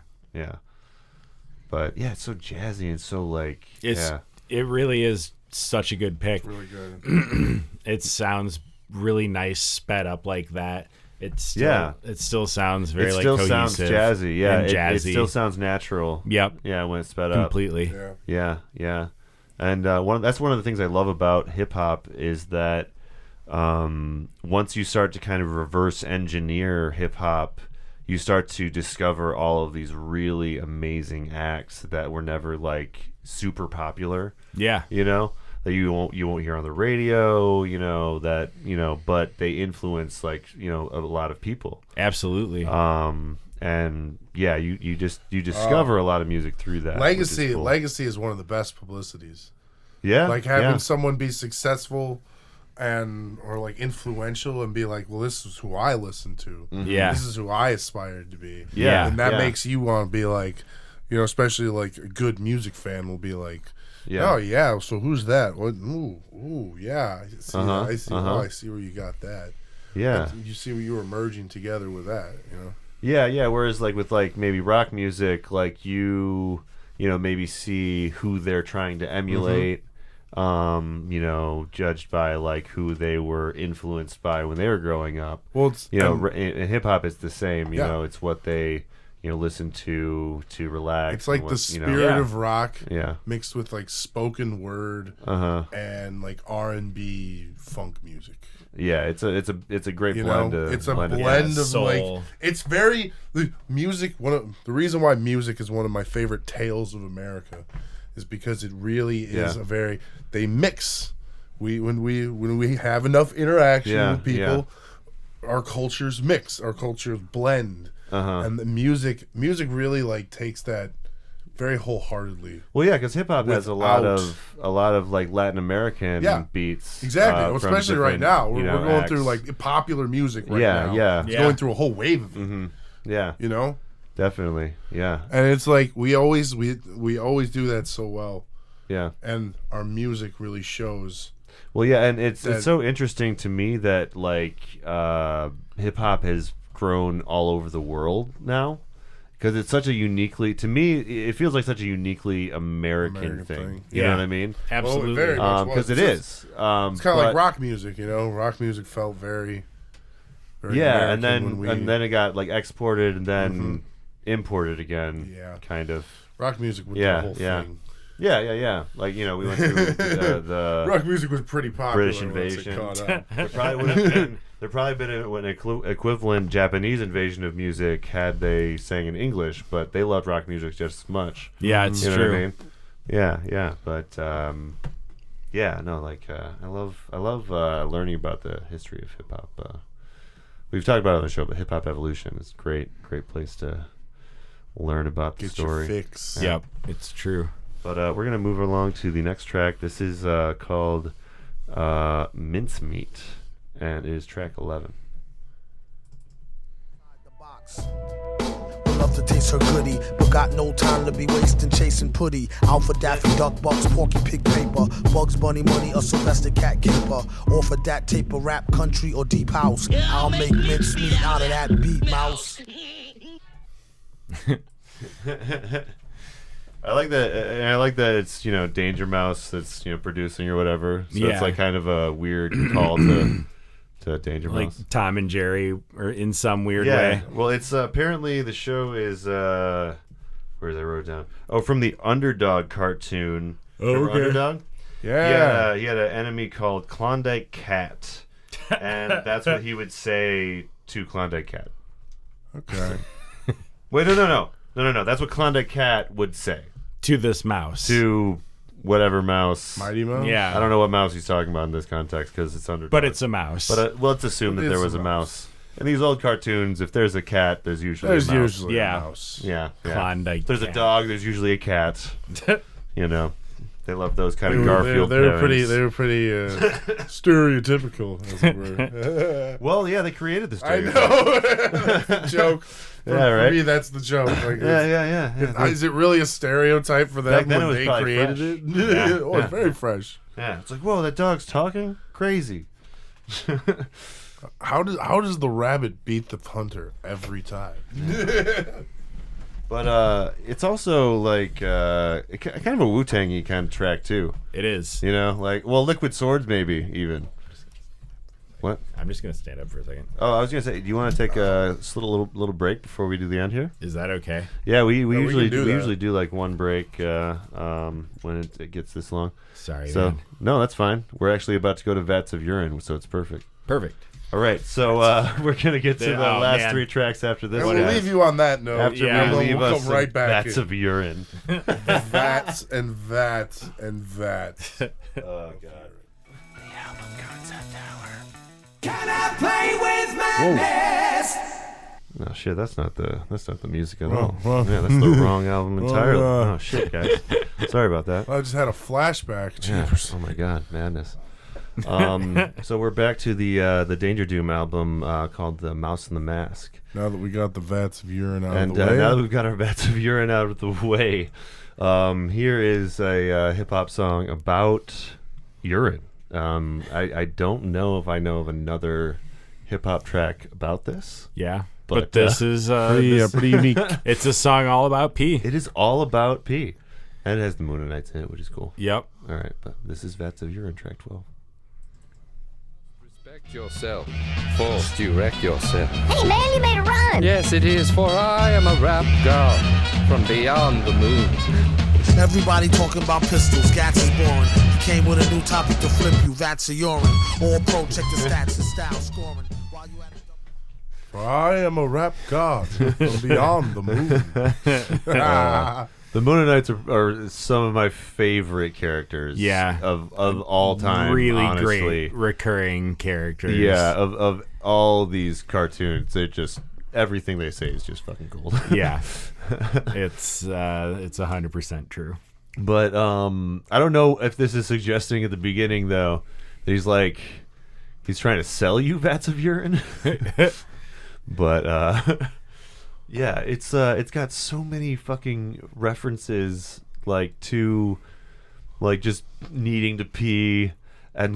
But yeah, it's so jazzy and so like it really is such a good pick. Really good. It sounds really nice sped up like that. It still sounds very like cohesive. It still sounds jazzy. Yeah, and jazzy. It still sounds natural. Yep. Yeah, when it's sped completely. up. Yeah. And that's one of the things I love about hip hop is that once you start to kind of reverse engineer hip hop, you start to discover all of these really amazing acts that were never like super popular. Yeah. You know, that you won't hear on the radio, you know, that, you know, but they influence like, you know, a lot of people. Absolutely. And yeah, you discover a lot of music through that. Legacy cool. Legacy is one of the best publicities. Yeah. Like having someone be successful or like influential and be like, well, this is who I listen to. Yeah. This is who I aspired to be. Yeah. And that makes you want to be like, you know, especially like a good music fan will be like, Yeah. oh yeah, so who's that? What? Ooh, yeah. I see. I see. Oh, I see where you got that. Yeah. You see where you were merging together with that. You know. Yeah. Whereas like with like maybe rock music, like you know, maybe see who they're trying to emulate. You know, judged by like who they were influenced by when they were growing up. Well, it's, you know, in hip hop, it's the same. You Yeah. know, it's what they, you know, listen to relax. It's like and the spirit of rock mixed with like spoken word and like R&B funk music. Yeah, it's a great blend. It's a blend of soul. like it's very the music. The reason why music is one of my favorite tales of America is because it really is a very they mix. When we have enough interaction with people, our cultures mix, our cultures blend, and the music really like takes that very wholeheartedly. Well, yeah, because hip hop has a lot of like Latin American beats. Exactly, especially right now. We're going acts. through like popular music right now. Yeah, it's going through a whole wave of it. Yeah, you know, definitely. Yeah, and it's like we always do that so well. Yeah, and our music really shows. Well, yeah, and it's so interesting to me that like hip hop has grown all over the world now. Because it's such a uniquely, to me, it feels like such a uniquely American thing. You know what I mean? Absolutely. Because it is. It's kind of like rock music, you know? Rock music felt very American and then it got like exported and then imported again. Yeah. Kind of. Rock music with the whole thing. Yeah. Like, you know, we went through the rock music was pretty popular. British invasion. Once it caught up. There probably been an equivalent Japanese invasion of music had they sang in English, but they loved rock music just as much. Yeah, it's you know true. What I mean? Yeah, but I love learning about the history of hip hop. We've talked about it on the show, but Hip Hop Evolution is a great place to learn about the story. Your fix. Yep, it's true. But we're gonna move along to the next track. This is called Mincemeat. And it is track 11. Love to taste her goodie, but got no time to be wasting chasing putty. Out for Daffy Duck Bucks, Porky Pig paper, Bugs Bunny money, a Sylvester Cat caper. Or for that taper, rap, country, or deep house. I'll make mincemeat out of that beat, mouse. I like that, and I like that it's, you know, Danger Mouse that's, you know, producing or whatever. So it's like kind of a weird call to Danger Mouse. Like Tom and Jerry, or in some weird way. Well, it's apparently the show is where did I wrote it down? Oh, from the Underdog cartoon. Remember Underdog? Yeah. He had an enemy called Klondike Cat, and that's what he would say to Klondike Cat. Okay. Wait, no. That's what Klondike Cat would say To this mouse. to whatever mouse. Mighty Mouse? Yeah. I don't know what mouse he's talking about in this context because it's Underdog. But it's a mouse. But let's assume that there was a mouse. In these old cartoons, if there's a cat, there's usually a mouse. Usually a mouse. Yeah. Klondike If there's a Cat. dog, there's usually a cat. You know, they love those kind of Garfield They were pairings. pretty stereotypical, as it were. Well, yeah, they created this. I know. That's the joke. For me, that's the joke. Like, Yeah. Is it really a stereotype for them Back then it when was they probably created fresh. it? It's very fresh. Yeah, it's like, whoa, that dog's talking? Crazy. How does the rabbit beat the hunter every time? But it's also like kind of a Wu-Tang-y kind of track too. It is. You know, like, well, Liquid Swords maybe even. What? I'm just gonna stand up for a second. Oh, I was gonna say, do you want to take a little break before we do the end here? Is that okay? Yeah, we usually do that. usually do like one break when it gets this long. Sorry. So man. no, that's fine. We're actually about to go to Vats of Urine, so it's perfect. Perfect. All right, so we're gonna get to the last 3 tracks after this. And we'll leave you on that note. After we leave we'll us come right back. Vats of Urine. Vats and vats and vats. Oh God. Can I play with madness? No shit, that's not the music at all. Yeah, that's the wrong album entirely. Oh shit, guys. Sorry about that. I just had a flashback. Yeah. Oh my God, madness. So we're back to the DangerDOOM album called "The Mouse and the Mask." Now that we got the vats of urine out and of the way, now that we've got our vats of urine out of the way, here is a hip hop song about urine. I don't know if I know of another hip hop track about this. Yeah, but this is pretty unique. It's a song all about pee. It is all about pee, and it has the Moonanites in it, which is cool. Yep. All right, but this is Vats of Urine, track 12. Respect yourself, forced you wreck yourself. Hey man, you made a rhyme! Yes, it is, for I am a rap god from beyond the moon. Everybody talking about pistols, Gats is boring. He came with a new topic to flip you, Vats of urine. All pro, check the stats and style scoring. While you at it, For I am a rap god from beyond the moon. The Moonanites are some of my favorite characters. Yeah. Of all time. Really honestly. great recurring characters. Yeah, of all these cartoons, they're just everything they say is just fucking gold. Yeah. It's 100% true. But I don't know if this is suggesting at the beginning though that he's trying to sell you vats of urine. But yeah, it's got so many fucking references to just needing to pee and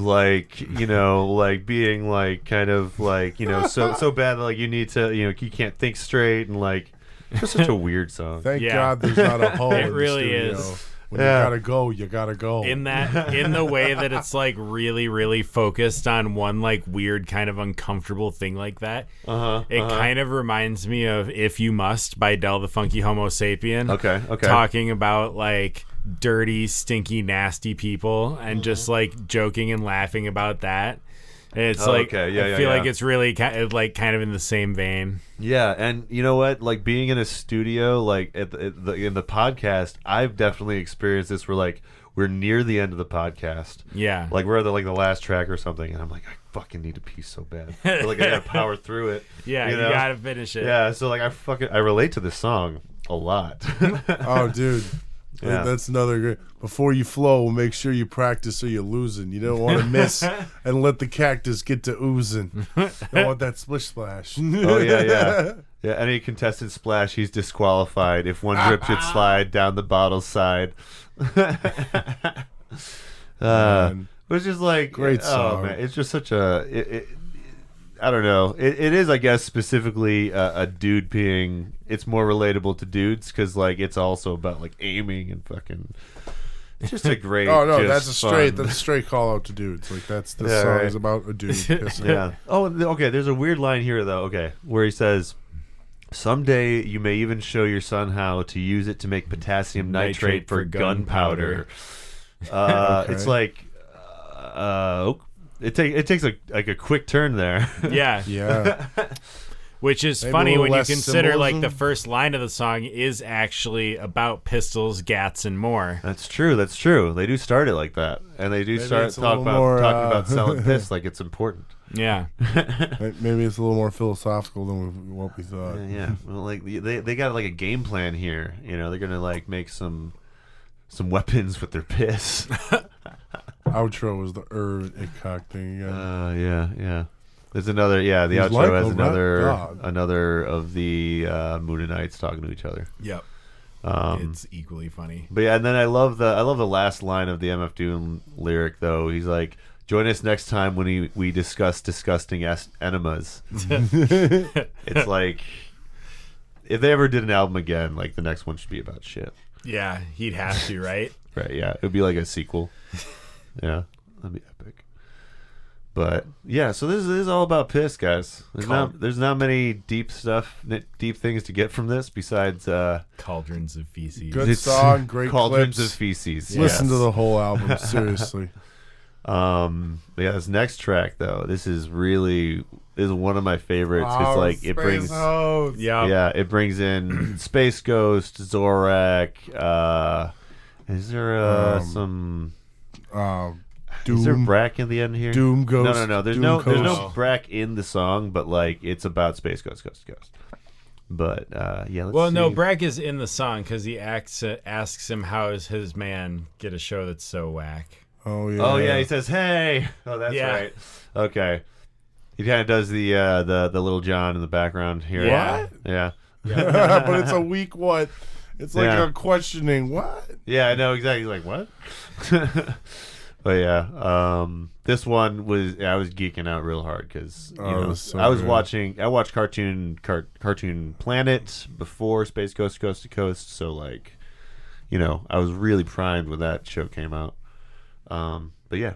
being kind of so bad that you need to you can't think straight and it's such a weird song. Thank God there's not a hole. It in really the studio. is. When you gotta go. In the way that it's really, really focused on one weird kind of uncomfortable thing like that. It kind of reminds me of "If You Must" by Del the Funky Homo Sapien. Okay. Talking about dirty, stinky, nasty people and just joking and laughing about that. And it's I feel like it's really kind of in the same vein. Yeah, and you know what? Being in a studio, in the podcast, I've definitely experienced this where we're near the end of the podcast. Yeah. We're at the last track or something, and I'm I fucking need to pee so bad. But, I gotta power through it. Yeah, you gotta finish it. Yeah, so I relate to this song a lot. Oh, dude. Yeah. That's another great. Before you flow, make sure you practice or you're losing. You don't want to miss and let the cactus get to oozing. You don't want that splish splash. Oh, yeah. Yeah, any contestant splash, he's disqualified. If one drip should slide down the bottle's side. Which is great song. Oh, man, it's just such a... I don't know. It is, I guess, specifically a dude peeing. It's more relatable to dudes because, it's also about aiming and fucking. It's just a great. Oh no, that's a straight call out to dudes. That's the song right. is about a dude pissing. Yeah. Oh, okay. There's a weird line here though. Okay, where he says, "Someday you may even show your son how to use it to make potassium nitrate for gunpowder." Okay. It's It takes a quick turn there. Yeah. Yeah. Which is Maybe funny when you less consider symbolism. the first line of the song is actually about pistols, gats, and more. That's true. They do start it like that, and they do start talking about selling piss like it's important. Yeah. Maybe it's a little more philosophical than what we thought. Yeah. Well, they got a game plan here. They're gonna make some weapons with their piss. Outro was the Ickcock thing. Yeah. There's another. Yeah, the outro has another of the Moonanites talking to each other. Yep. It's equally funny. But yeah, and then I love the last line of the MF Doom lyric though. He's like, "Join us next time when we discuss disgusting enemas." It's if they ever did an album again, the next one should be about shit. Yeah, he'd have to, right? Right. Yeah, it would be like a sequel. Yeah, that'd be epic. But yeah, so this is all about piss, guys. There's not many deep things to get from this besides Cauldrons of Feces. Good song, great Cauldrons clips. of Feces. Listen to the whole album, seriously. This next track though, this is one of my favorites. It's like it brings it brings in Space Ghost, Zorak. Is there some Doom, is there Brack in the end here? Doom Ghost. No. There's no Brack in the song, but like it's about Space Ghost. But let's see. No, Brack is in the song because he asks him how does his man get a show that's so whack. Oh yeah. Oh yeah. He says, "Hey." Oh, that's right. Okay. He kind of does the Little John in the background here. What? Yeah. But it's a weak what? It's like a questioning what? Yeah, I know exactly. He's like, what? But yeah, this one I was geeking out real hard because I watched Cartoon Planet before Space Ghost Coast to Coast, so like, I was really primed when that show came out. But yeah,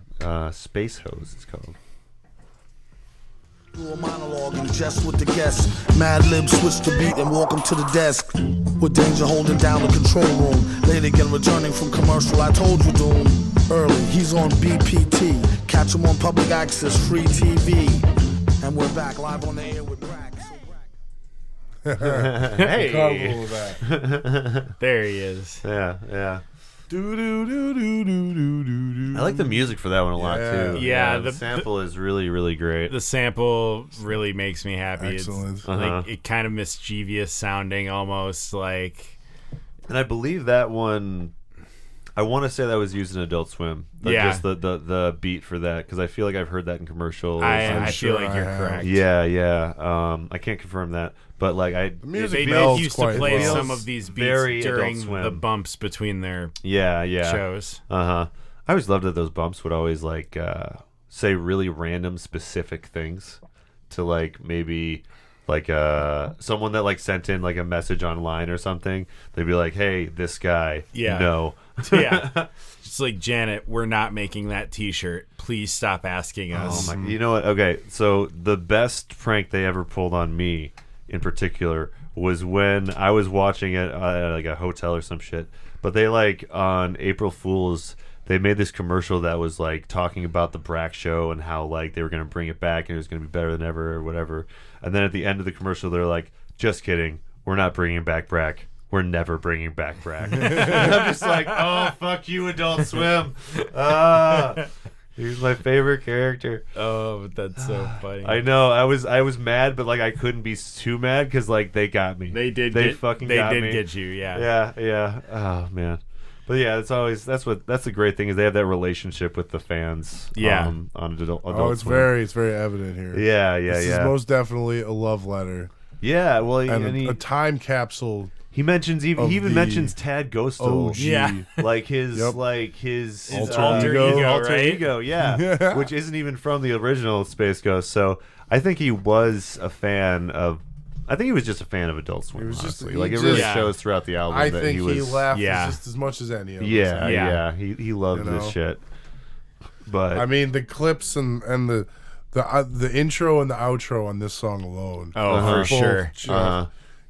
Space Hose it's called. Do a monologue and jest with the guests. Mad Lib switch the beat and walk him to the desk. With Danger holding down the control room. Late again returning from commercial. I told you, Doom. Early, he's on BPT. Catch him on public access, free TV. And we're back live on the air with Brack. Hey, there he is. Yeah. I like the music for that one a lot too. Yeah, the sample is really, really great. The sample really makes me happy. Excellent. It's like it kind of mischievous sounding, almost like. And I believe that one. I want to say that was used in Adult Swim. Just the beat for that, because I feel like I've heard that in commercials. I feel like you're correct. Yeah. I can't confirm that, but like they used to play some of these beats during the bumps between their shows. I always loved that those bumps would always like say really random specific things to like maybe like someone that like sent in like a message online or something. They'd be like, "Hey, this guy, no." Yeah. It's like, Janet, we're not making that t-shirt. Please stop asking us. Oh my, you know what? Okay, so the best prank they ever pulled on me in particular was when I was watching it at like a hotel or some shit. But they like on April Fool's, they made this commercial that was like talking about the Brack show and how like they were going to bring it back and it was going to be better than ever or whatever. And then at the end of the commercial, they're like, "Just kidding. We're not bringing back Brack. We're never bringing back Brack." And I'm just like, oh, fuck you, Adult Swim. He's my favorite character. Oh, that's so funny. I know. I was mad, but like I couldn't be too mad because like they got me. They did get you. Yeah. Oh man. But yeah, that's the great thing is they have that relationship with the fans. On Adult it's Swim. very evident here. Yeah. This is most definitely a love letter. Yeah. Well, and a time capsule. He even mentions Tad Ghostal. OG. Yeah. Like his alter ego, yeah. Which isn't even from the original Space Ghost. So I think he was a fan of. I think he was just a fan of Adult Swim. Honestly, it really shows throughough the album. I that think he was. He laughed just as much as any of us. Yeah. He loved this shit. But I mean, the clips and the intro and the outro on this song alone. Oh, for sure.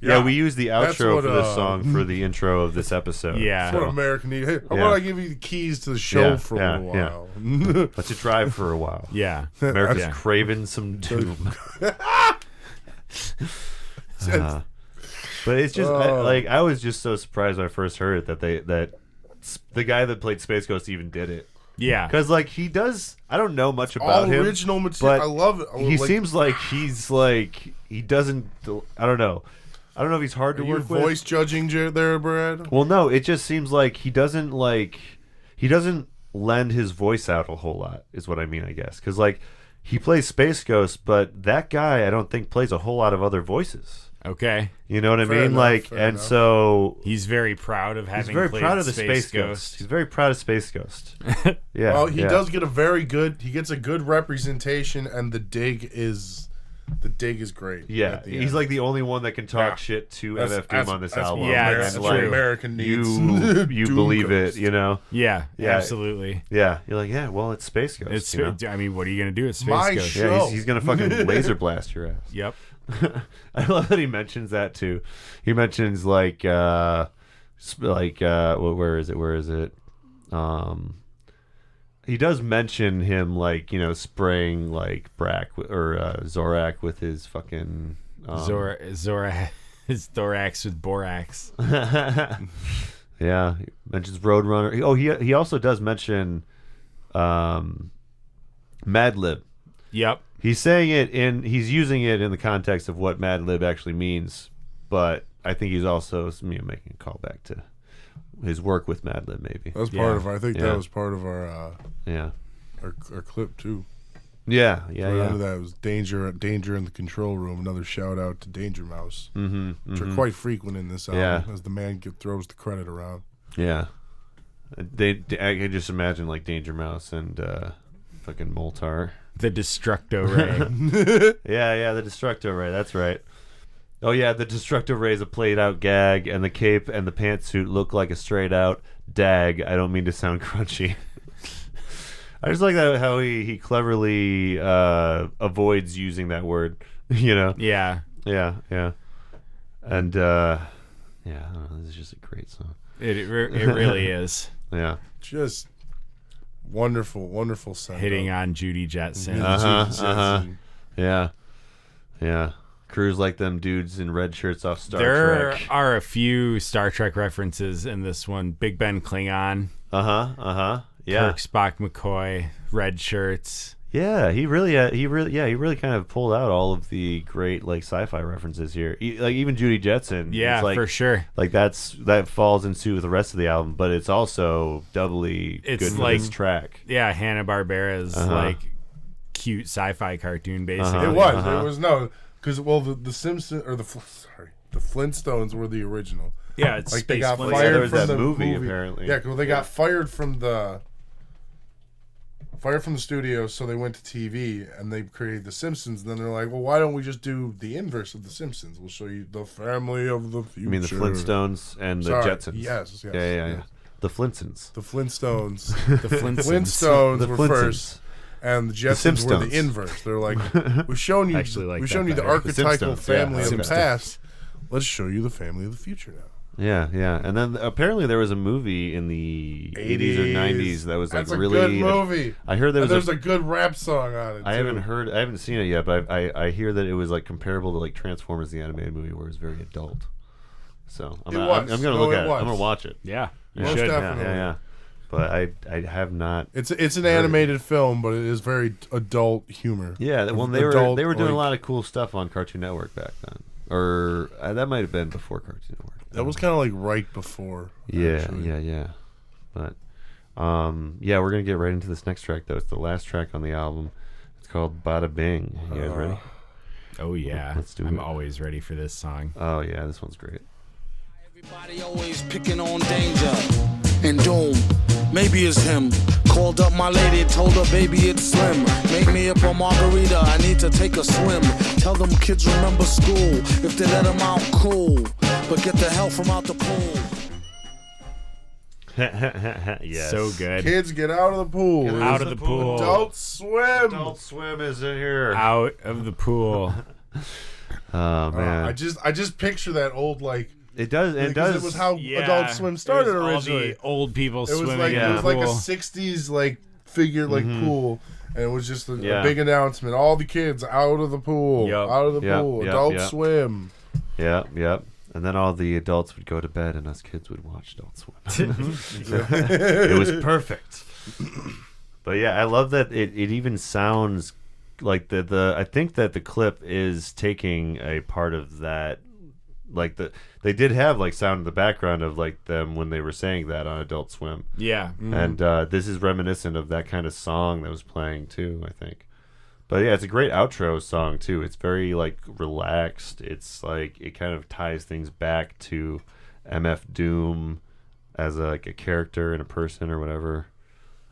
Yeah, we used the outro for this song for the intro of this episode. Yeah. That's what America needs. Hey, how about I give you the keys to the show for a little while? Let you drive for a while. Yeah. America's craving some Doom. But it's just I was just so surprised when I first heard it that the guy that played Space Ghost even did it. Yeah, because like he does. I don't know much about him. Original material. I love it. He seems like he's like he doesn't. I don't know. I don't know if he's hard to work with. Voice judging there, Brad? Well, no. It just seems like he doesn't lend his voice out a whole lot. Is what I mean, I guess, because like he plays Space Ghost, but that guy I don't think plays a whole lot of other voices. Okay. You know what I mean? Enough. So he's very proud of having. He's very played proud of the Space Ghost. He's very proud of Space Ghost. Yeah. Well, he does get he gets a good representation, and the dig is The dig is great. Yeah, he's like the only one that can talk shit to MF Doom on this album. That's and what like, American needs. You believe it, you know? Yeah, absolutely. Yeah, you're like, yeah, well, it's Space Ghost. It's, you know? I mean, what are you gonna do? It's Space My Ghost. show. Yeah, he's gonna fucking laser blast your ass. Yep. I love that he mentions that too. He mentions like where is it? He does mention him like, you know, spraying like Zorak with his fucking his thorax with borax. Yeah, he mentions Roadrunner. Oh, he also does mention Mad Lib. Yep. He's saying he's using it in the context of what Mad Lib actually means, but I think he's also making a callback to his work with Mad Lib, maybe. That was part of. I think that was part of our our clip too. Yeah. That was Danger in the Control Room. Another shout out to Danger Mouse, which are quite frequent in this album, as the man throws the credit around. Yeah, I can just imagine like Danger Mouse and fucking Moltar. The Destructo Ray. yeah, the Destructo Ray. That's right. Oh yeah, the Destructo Ray is a played out gag, and the cape and the pantsuit look like a straight out dag. I don't mean to sound crunchy. I just like that how he cleverly avoids using that word. You know? Yeah. And I don't know, this is just a great song. It really is. Yeah. Just wonderful send. Hitting on Judy Jetson. Yeah. Crews like them dudes in red shirts off Star Trek. There are a few Star Trek references in this one. Big Ben Klingon. Yeah. Kirk, Spock, McCoy, red shirts. Yeah, he really kind of pulled out all of the great like sci-fi references here. Like even Judy Jetson. Yeah, it's like, for sure. Like that falls in suit with the rest of the album, but it's also doubly good for this track. Yeah, Hanna-Barbera's like cute sci-fi cartoon, basically. It was because the Simpsons or the Flintstones were the original. Yeah, it's like Space they got Flintstones. fired there was from that the movie apparently. Yeah, because they got fired from the studio, so they went to TV and they created the Simpsons. And then they're like, well, why don't we just do the inverse of the Simpsons? We'll show you the family of the future. You mean the Flintstones and the Jetsons? Yes. Yeah. The Flintstones. The Flintstones. The Flintstones were first. And the Jetsons were the inverse. They're like, we've shown you the archetypal family of the past. Let's show you the family of the future now. Yeah. And then apparently there was a movie in the 80s or 90s that was like really good movie. I heard there's a good rap song on it. I haven't seen it yet, but I hear that it was like comparable to like Transformers the animated movie, where it was very adult. So I'm gonna look at it. I'm gonna watch it. Yeah, you should. Definitely. Yeah. But I have not. It's an animated film, but it is very adult humor. Yeah, well, they were doing a lot of cool stuff on Cartoon Network back then, or that might have been before Cartoon Network. That was kind of like right before. Yeah. But we're gonna get right into this next track though. It's the last track on the album. It's called Bada Bing. You guys ready? Oh yeah, let's do it. I'm always ready for this song. Oh yeah, this one's great. Everybody always picking on Danger and Doom. Maybe it's him. Called up my lady, told her baby it's slim. Make me up a margarita, I need to take a swim. Tell them kids remember school. If they let them out, cool. But get the hell from out the pool. Yes. So good. Kids, get out of the pool. Get out of the pool. Adult Swim. Adult Swim is in here. Out of the pool. Oh man. I just picture that old like. It does. It does. It was how Adult Swim started originally. All the old people it was swimming. It was like a '60s like figure like pool, and it was just a big announcement. All the kids out of the pool. Out of the pool. Adult Swim. Yep. And then all the adults would go to bed, and us kids would watch Adult Swim. It was perfect. But yeah, I love that it even sounds like the. I think that the clip is taking a part of that. Like they did have like sound in the background of like them when they were saying that on Adult Swim. Yeah. And this is reminiscent of that kind of song that was playing too, I think. But yeah, it's a great outro song too. It's very like relaxed. It's like it kind of ties things back to MF Doom as like a character and a person or whatever.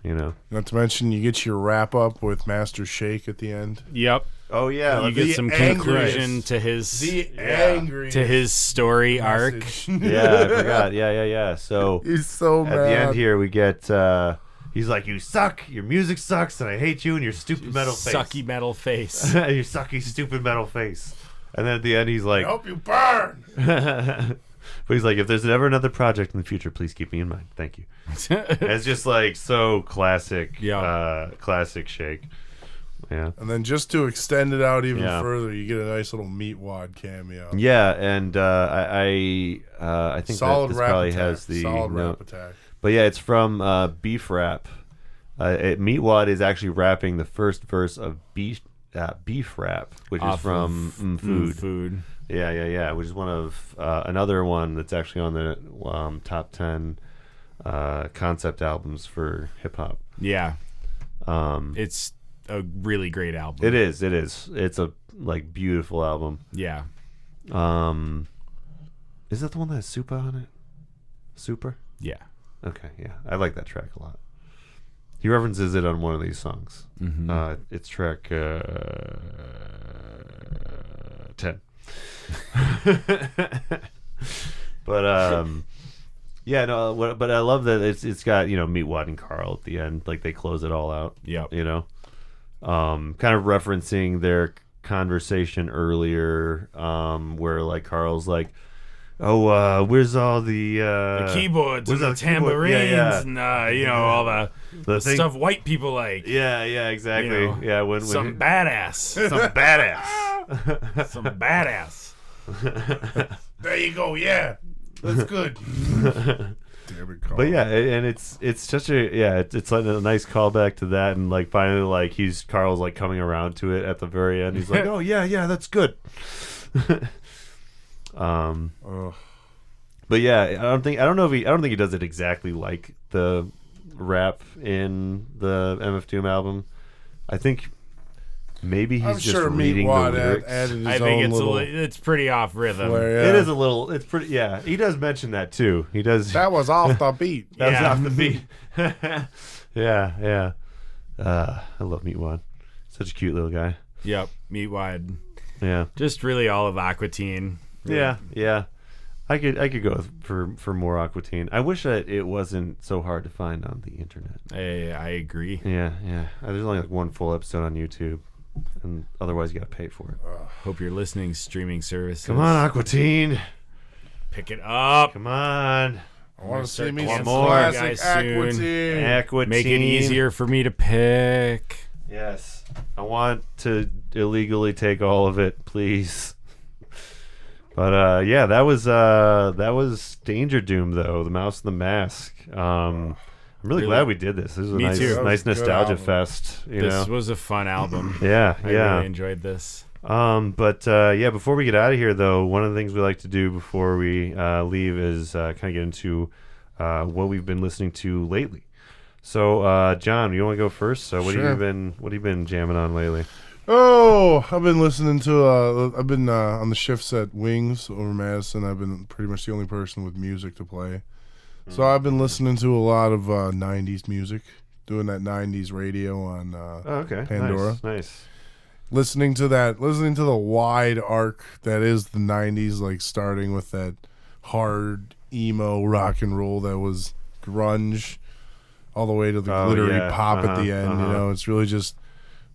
You know. Not to mention, you get your wrap up with Master Shake at the end. Yep. Oh yeah, you get some conclusion to his story arc. Yeah, I forgot. Yeah. So he's so mad. At the end here, we get. He's like, "You suck. Your music sucks, and I hate you and your stupid metal face. Sucky metal face. Your sucky, stupid metal face." And then at the end, he's like, "I hope you burn." But he's like, "If there's ever another project in the future, please keep me in mind. Thank you." It's just like so classic. Classic Shake. Yeah. And then just to extend it out even further, you get a nice little Meatwad cameo. Yeah, and I think Solid this Rap probably Attack. has the Solid Rap Attack. But yeah, it's from Beef Rap. Meatwad is actually rapping the first verse of Beef Rap, which is from Food. Yeah. Which is one of another one that's actually on the top 10 concept albums for hip hop. Yeah. It's a really great album. It is. It's a beautiful album. Yeah. Is that the one that has Super on it? Super? Yeah. Okay, yeah. I like that track a lot. He references it on one of these songs. Mm-hmm. It's track 10. But yeah, no. But I love that it's got Meatwad and Carl at the end, like they close it all out. Yep. Kind of referencing their conversation earlier, where like Carl's like, "Oh, where's all the keyboards and the tambourines and all the stuff white people like." Yeah, exactly. When some badass, some badass. There you go. Yeah, that's good. But yeah, and it's such it's like a nice callback to that, and like finally like Carl's like coming around to it at the very end. He's like, "Oh yeah, that's good." But yeah, I don't think he does it exactly like the rap in the MF Doom album. I think maybe he's just reading the lyrics. I think it's pretty off rhythm. It is a little. It's pretty. Yeah, he does mention that too. He does. That was off the beat. That was off the beat. Yeah. I love Meatwad. Such a cute little guy. Yep, Meatwad. Yeah. Just really all of Aqua Teen. Really. Yeah. I could go for more Aqua Teen. I wish that it wasn't so hard to find on the internet. I agree. Yeah. There's only like one full episode on YouTube, and otherwise you got to pay for it. Hope you're listening, streaming services. Come on, Aqua Teen. Pick it up. Come on. I want to see me some more guys Aqua Teen. Aqua Teen. Make it easier for me to pick. Yes. I want to illegally take all of it, please. But yeah, that was DangerDOOM though, the Mouse and the Mask. I'm really glad we did this. This was a nice nostalgia fest. This was a fun album. Yeah. I really enjoyed this. But before we get out of here though, one of the things we like to do before we leave is kind of get into what we've been listening to lately. So, John, you want to go first? So, what have you been jamming on lately? Oh, I've been listening to. I've been on the shifts at Wings over Madison. I've been pretty much the only person with music to play. So I've been listening to a lot of '90s music, doing that '90s radio on Pandora. Nice. Listening to the wide arc that is the '90s, like starting with that hard emo rock and roll that was grunge, all the way to the glittery pop at the end. It's really just.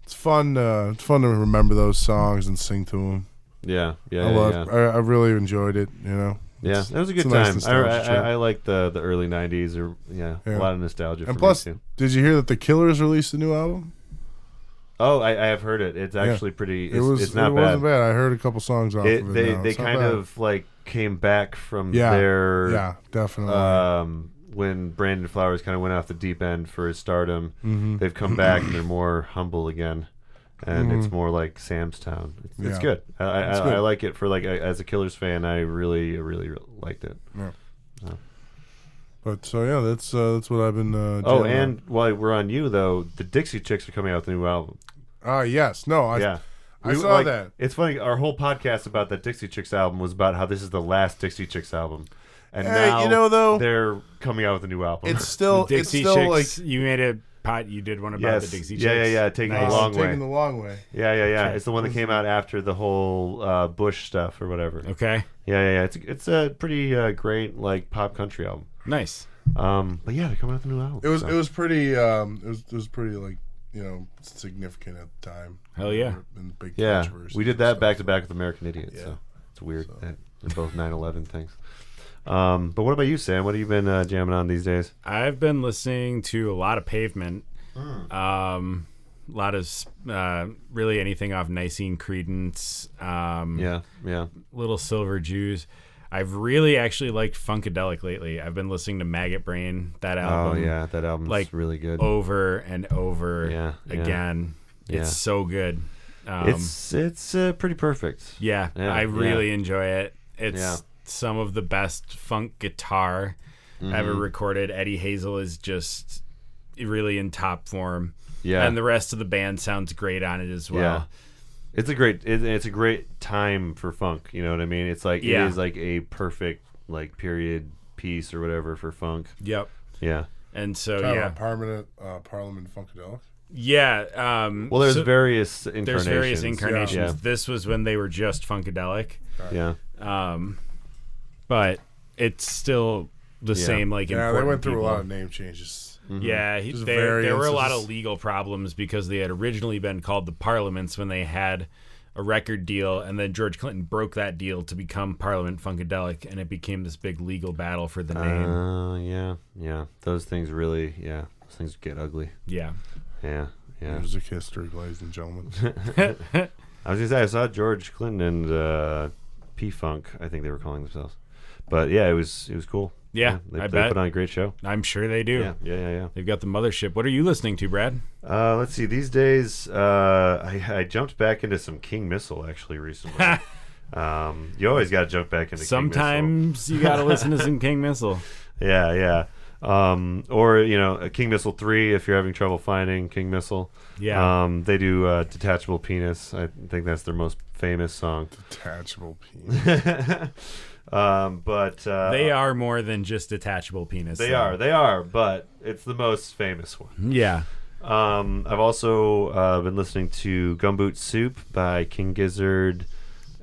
It's fun to remember those songs and sing to them. Yeah. I really enjoyed it. Yeah, it was a good time. I like the early '90s. A lot of nostalgia. And for plus, me too. Did you hear that the Killers released a new album? Oh, I have heard it. It's actually pretty. It's not bad. It wasn't bad. I heard a couple songs off of it. They kind of like came back from their. Yeah, definitely. When Brandon Flowers kind of went off the deep end for his stardom, they've come back and they're more humble again, and it's more like Sam's Town. It's good. I like it for as a Killers fan. I really liked it. Yeah. But that's what I've been. And while we're on you though, the Dixie Chicks are coming out with a new album. Yes. No. I saw that. It's funny. Our whole podcast about that Dixie Chicks album was about how this is the last Dixie Chicks album. And now though they're coming out with a new album. It's still Dixie Chicks, like you made a You did one about the Dixie Chicks. Yeah. Taking the long way. Taking the long way. Yeah. It's the one that came out after the whole Bush stuff or whatever. Okay. Yeah. It's a pretty great like pop country album. Nice. But yeah, they're coming out with a new album. It was pretty. It was pretty like significant at the time. Hell yeah. And big we did that back to back with American Idiot. Yeah. So it's weird. They're both 9/11 things. But what about you, Sam? What have you been jamming on these days? I've been listening to a lot of Pavement. A lot of really anything off Nicene Credence. Little Silver Jews. I've really actually liked Funkadelic lately. I've been listening to Maggot Brain, that album. Oh, yeah, that album's like really good. Over and over again. Yeah. It's so good. It's pretty perfect. Yeah, I really enjoy it. It's some of the best funk guitar ever recorded. Eddie Hazel is just really in top form. Yeah. And the rest of the band sounds great on it as well. Yeah. It's a great time for funk, you know what I mean? It's like it is like a perfect like period piece or whatever for funk. Yep. Yeah. And so Parliament Funkadelic. Yeah. Well, there's various incarnations. Yeah. This was when they were just Funkadelic. Yeah. But it's still the same like important they went through people. A lot of name changes. Mm-hmm. Yeah, there were a lot of legal problems because they had originally been called the Parliaments when they had a record deal, and then George Clinton broke that deal to become Parliament Funkadelic, and it became this big legal battle for the name. Yeah. Those things really, those things get ugly. Yeah. Music history, ladies and gentlemen. I was gonna say I saw George Clinton and P-Funk, I think they were calling themselves, but yeah, it was cool. Yeah, they put on a great show. I'm sure they do. Yeah. They've got the mothership. What are you listening to, Brad? Let's see. These days, I jumped back into some King Missile actually recently. You always got to jump back into Sometimes you got to listen to some King Missile. Yeah. Or a King Missile 3 if you're having trouble finding King Missile. Yeah. They do Detachable Penis. I think that's their most famous song. Detachable Penis. But they are more than just Detachable Penis. They are, but it's the most famous one. Yeah. I've also been listening to Gumboot Soup by King Gizzard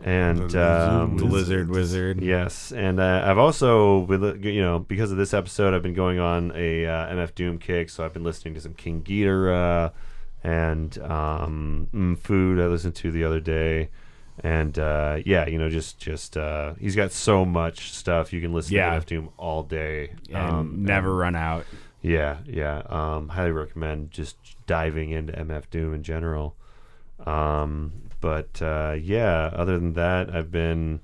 and the Lizard Wizard. Yes, and I've also been, because of this episode, I've been going on a MF Doom kick, so I've been listening to some King Ghidorah and Food I listened to the other day. And just he's got so much stuff you can listen to MF Doom all day and never run out. Yeah. Highly recommend just diving into MF Doom in general. But other than that, I've been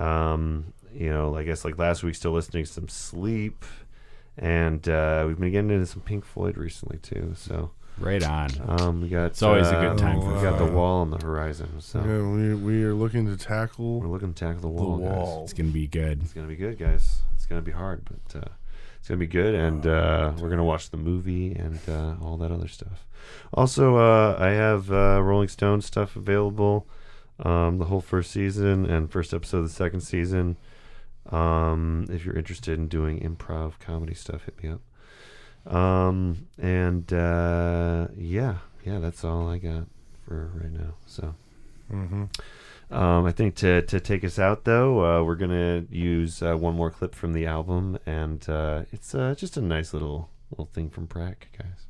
I guess like last week still listening to some Sleep, and we've been getting into some Pink Floyd recently too. So. Right on. We got. It's always a good time. We got the wall on the horizon. So we are looking to tackle. We're looking to tackle the wall. Guys. It's gonna be good. It's gonna be good, guys. It's gonna be hard, but it's gonna be good. And we're gonna watch the movie and all that other stuff. Also, I have Rolling Stone stuff available. The whole first season and first episode of the second season. If you're interested in doing improv comedy stuff, hit me up. That's all I got for right now. So, I think to take us out though, we're gonna use one more clip from the album, and it's just a nice little thing from Brack, guys.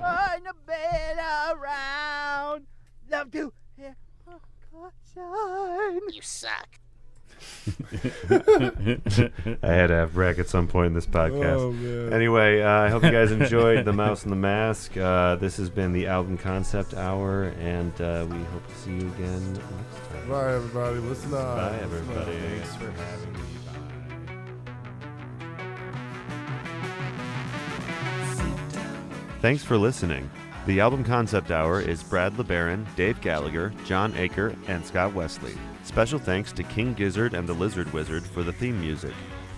On the bed around, love to hear sunshine. You suck. I had to have Brack at some point in this podcast. Oh, man. Anyway, I hope you guys enjoyed The Mouse and the Mask. This has been the Album Concept Hour, and we hope to see you again next time. Bye, everybody. Listen on. Bye, everybody. Thanks for having me. Thanks for listening. The Album Concept Hour is Brad LeBaron, Dave Gallagher, John Aker, and Scott Wesley. Special thanks to King Gizzard and the Lizard Wizard for the theme music.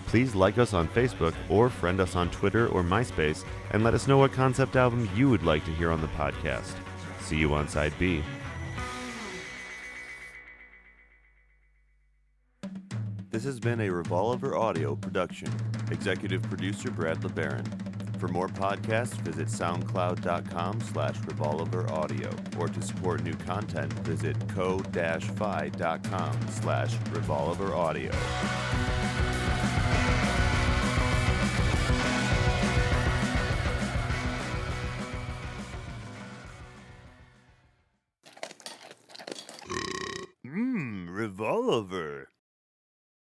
Please like us on Facebook or friend us on Twitter or MySpace and let us know what concept album you would like to hear on the podcast. See you on Side B. This has been a Revolver Audio production. Executive producer Brad LeBaron. For more podcasts, visit soundcloud.com/revolveraudio. Or to support new content, visit ko-fi.com/revolveraudio. Revolver.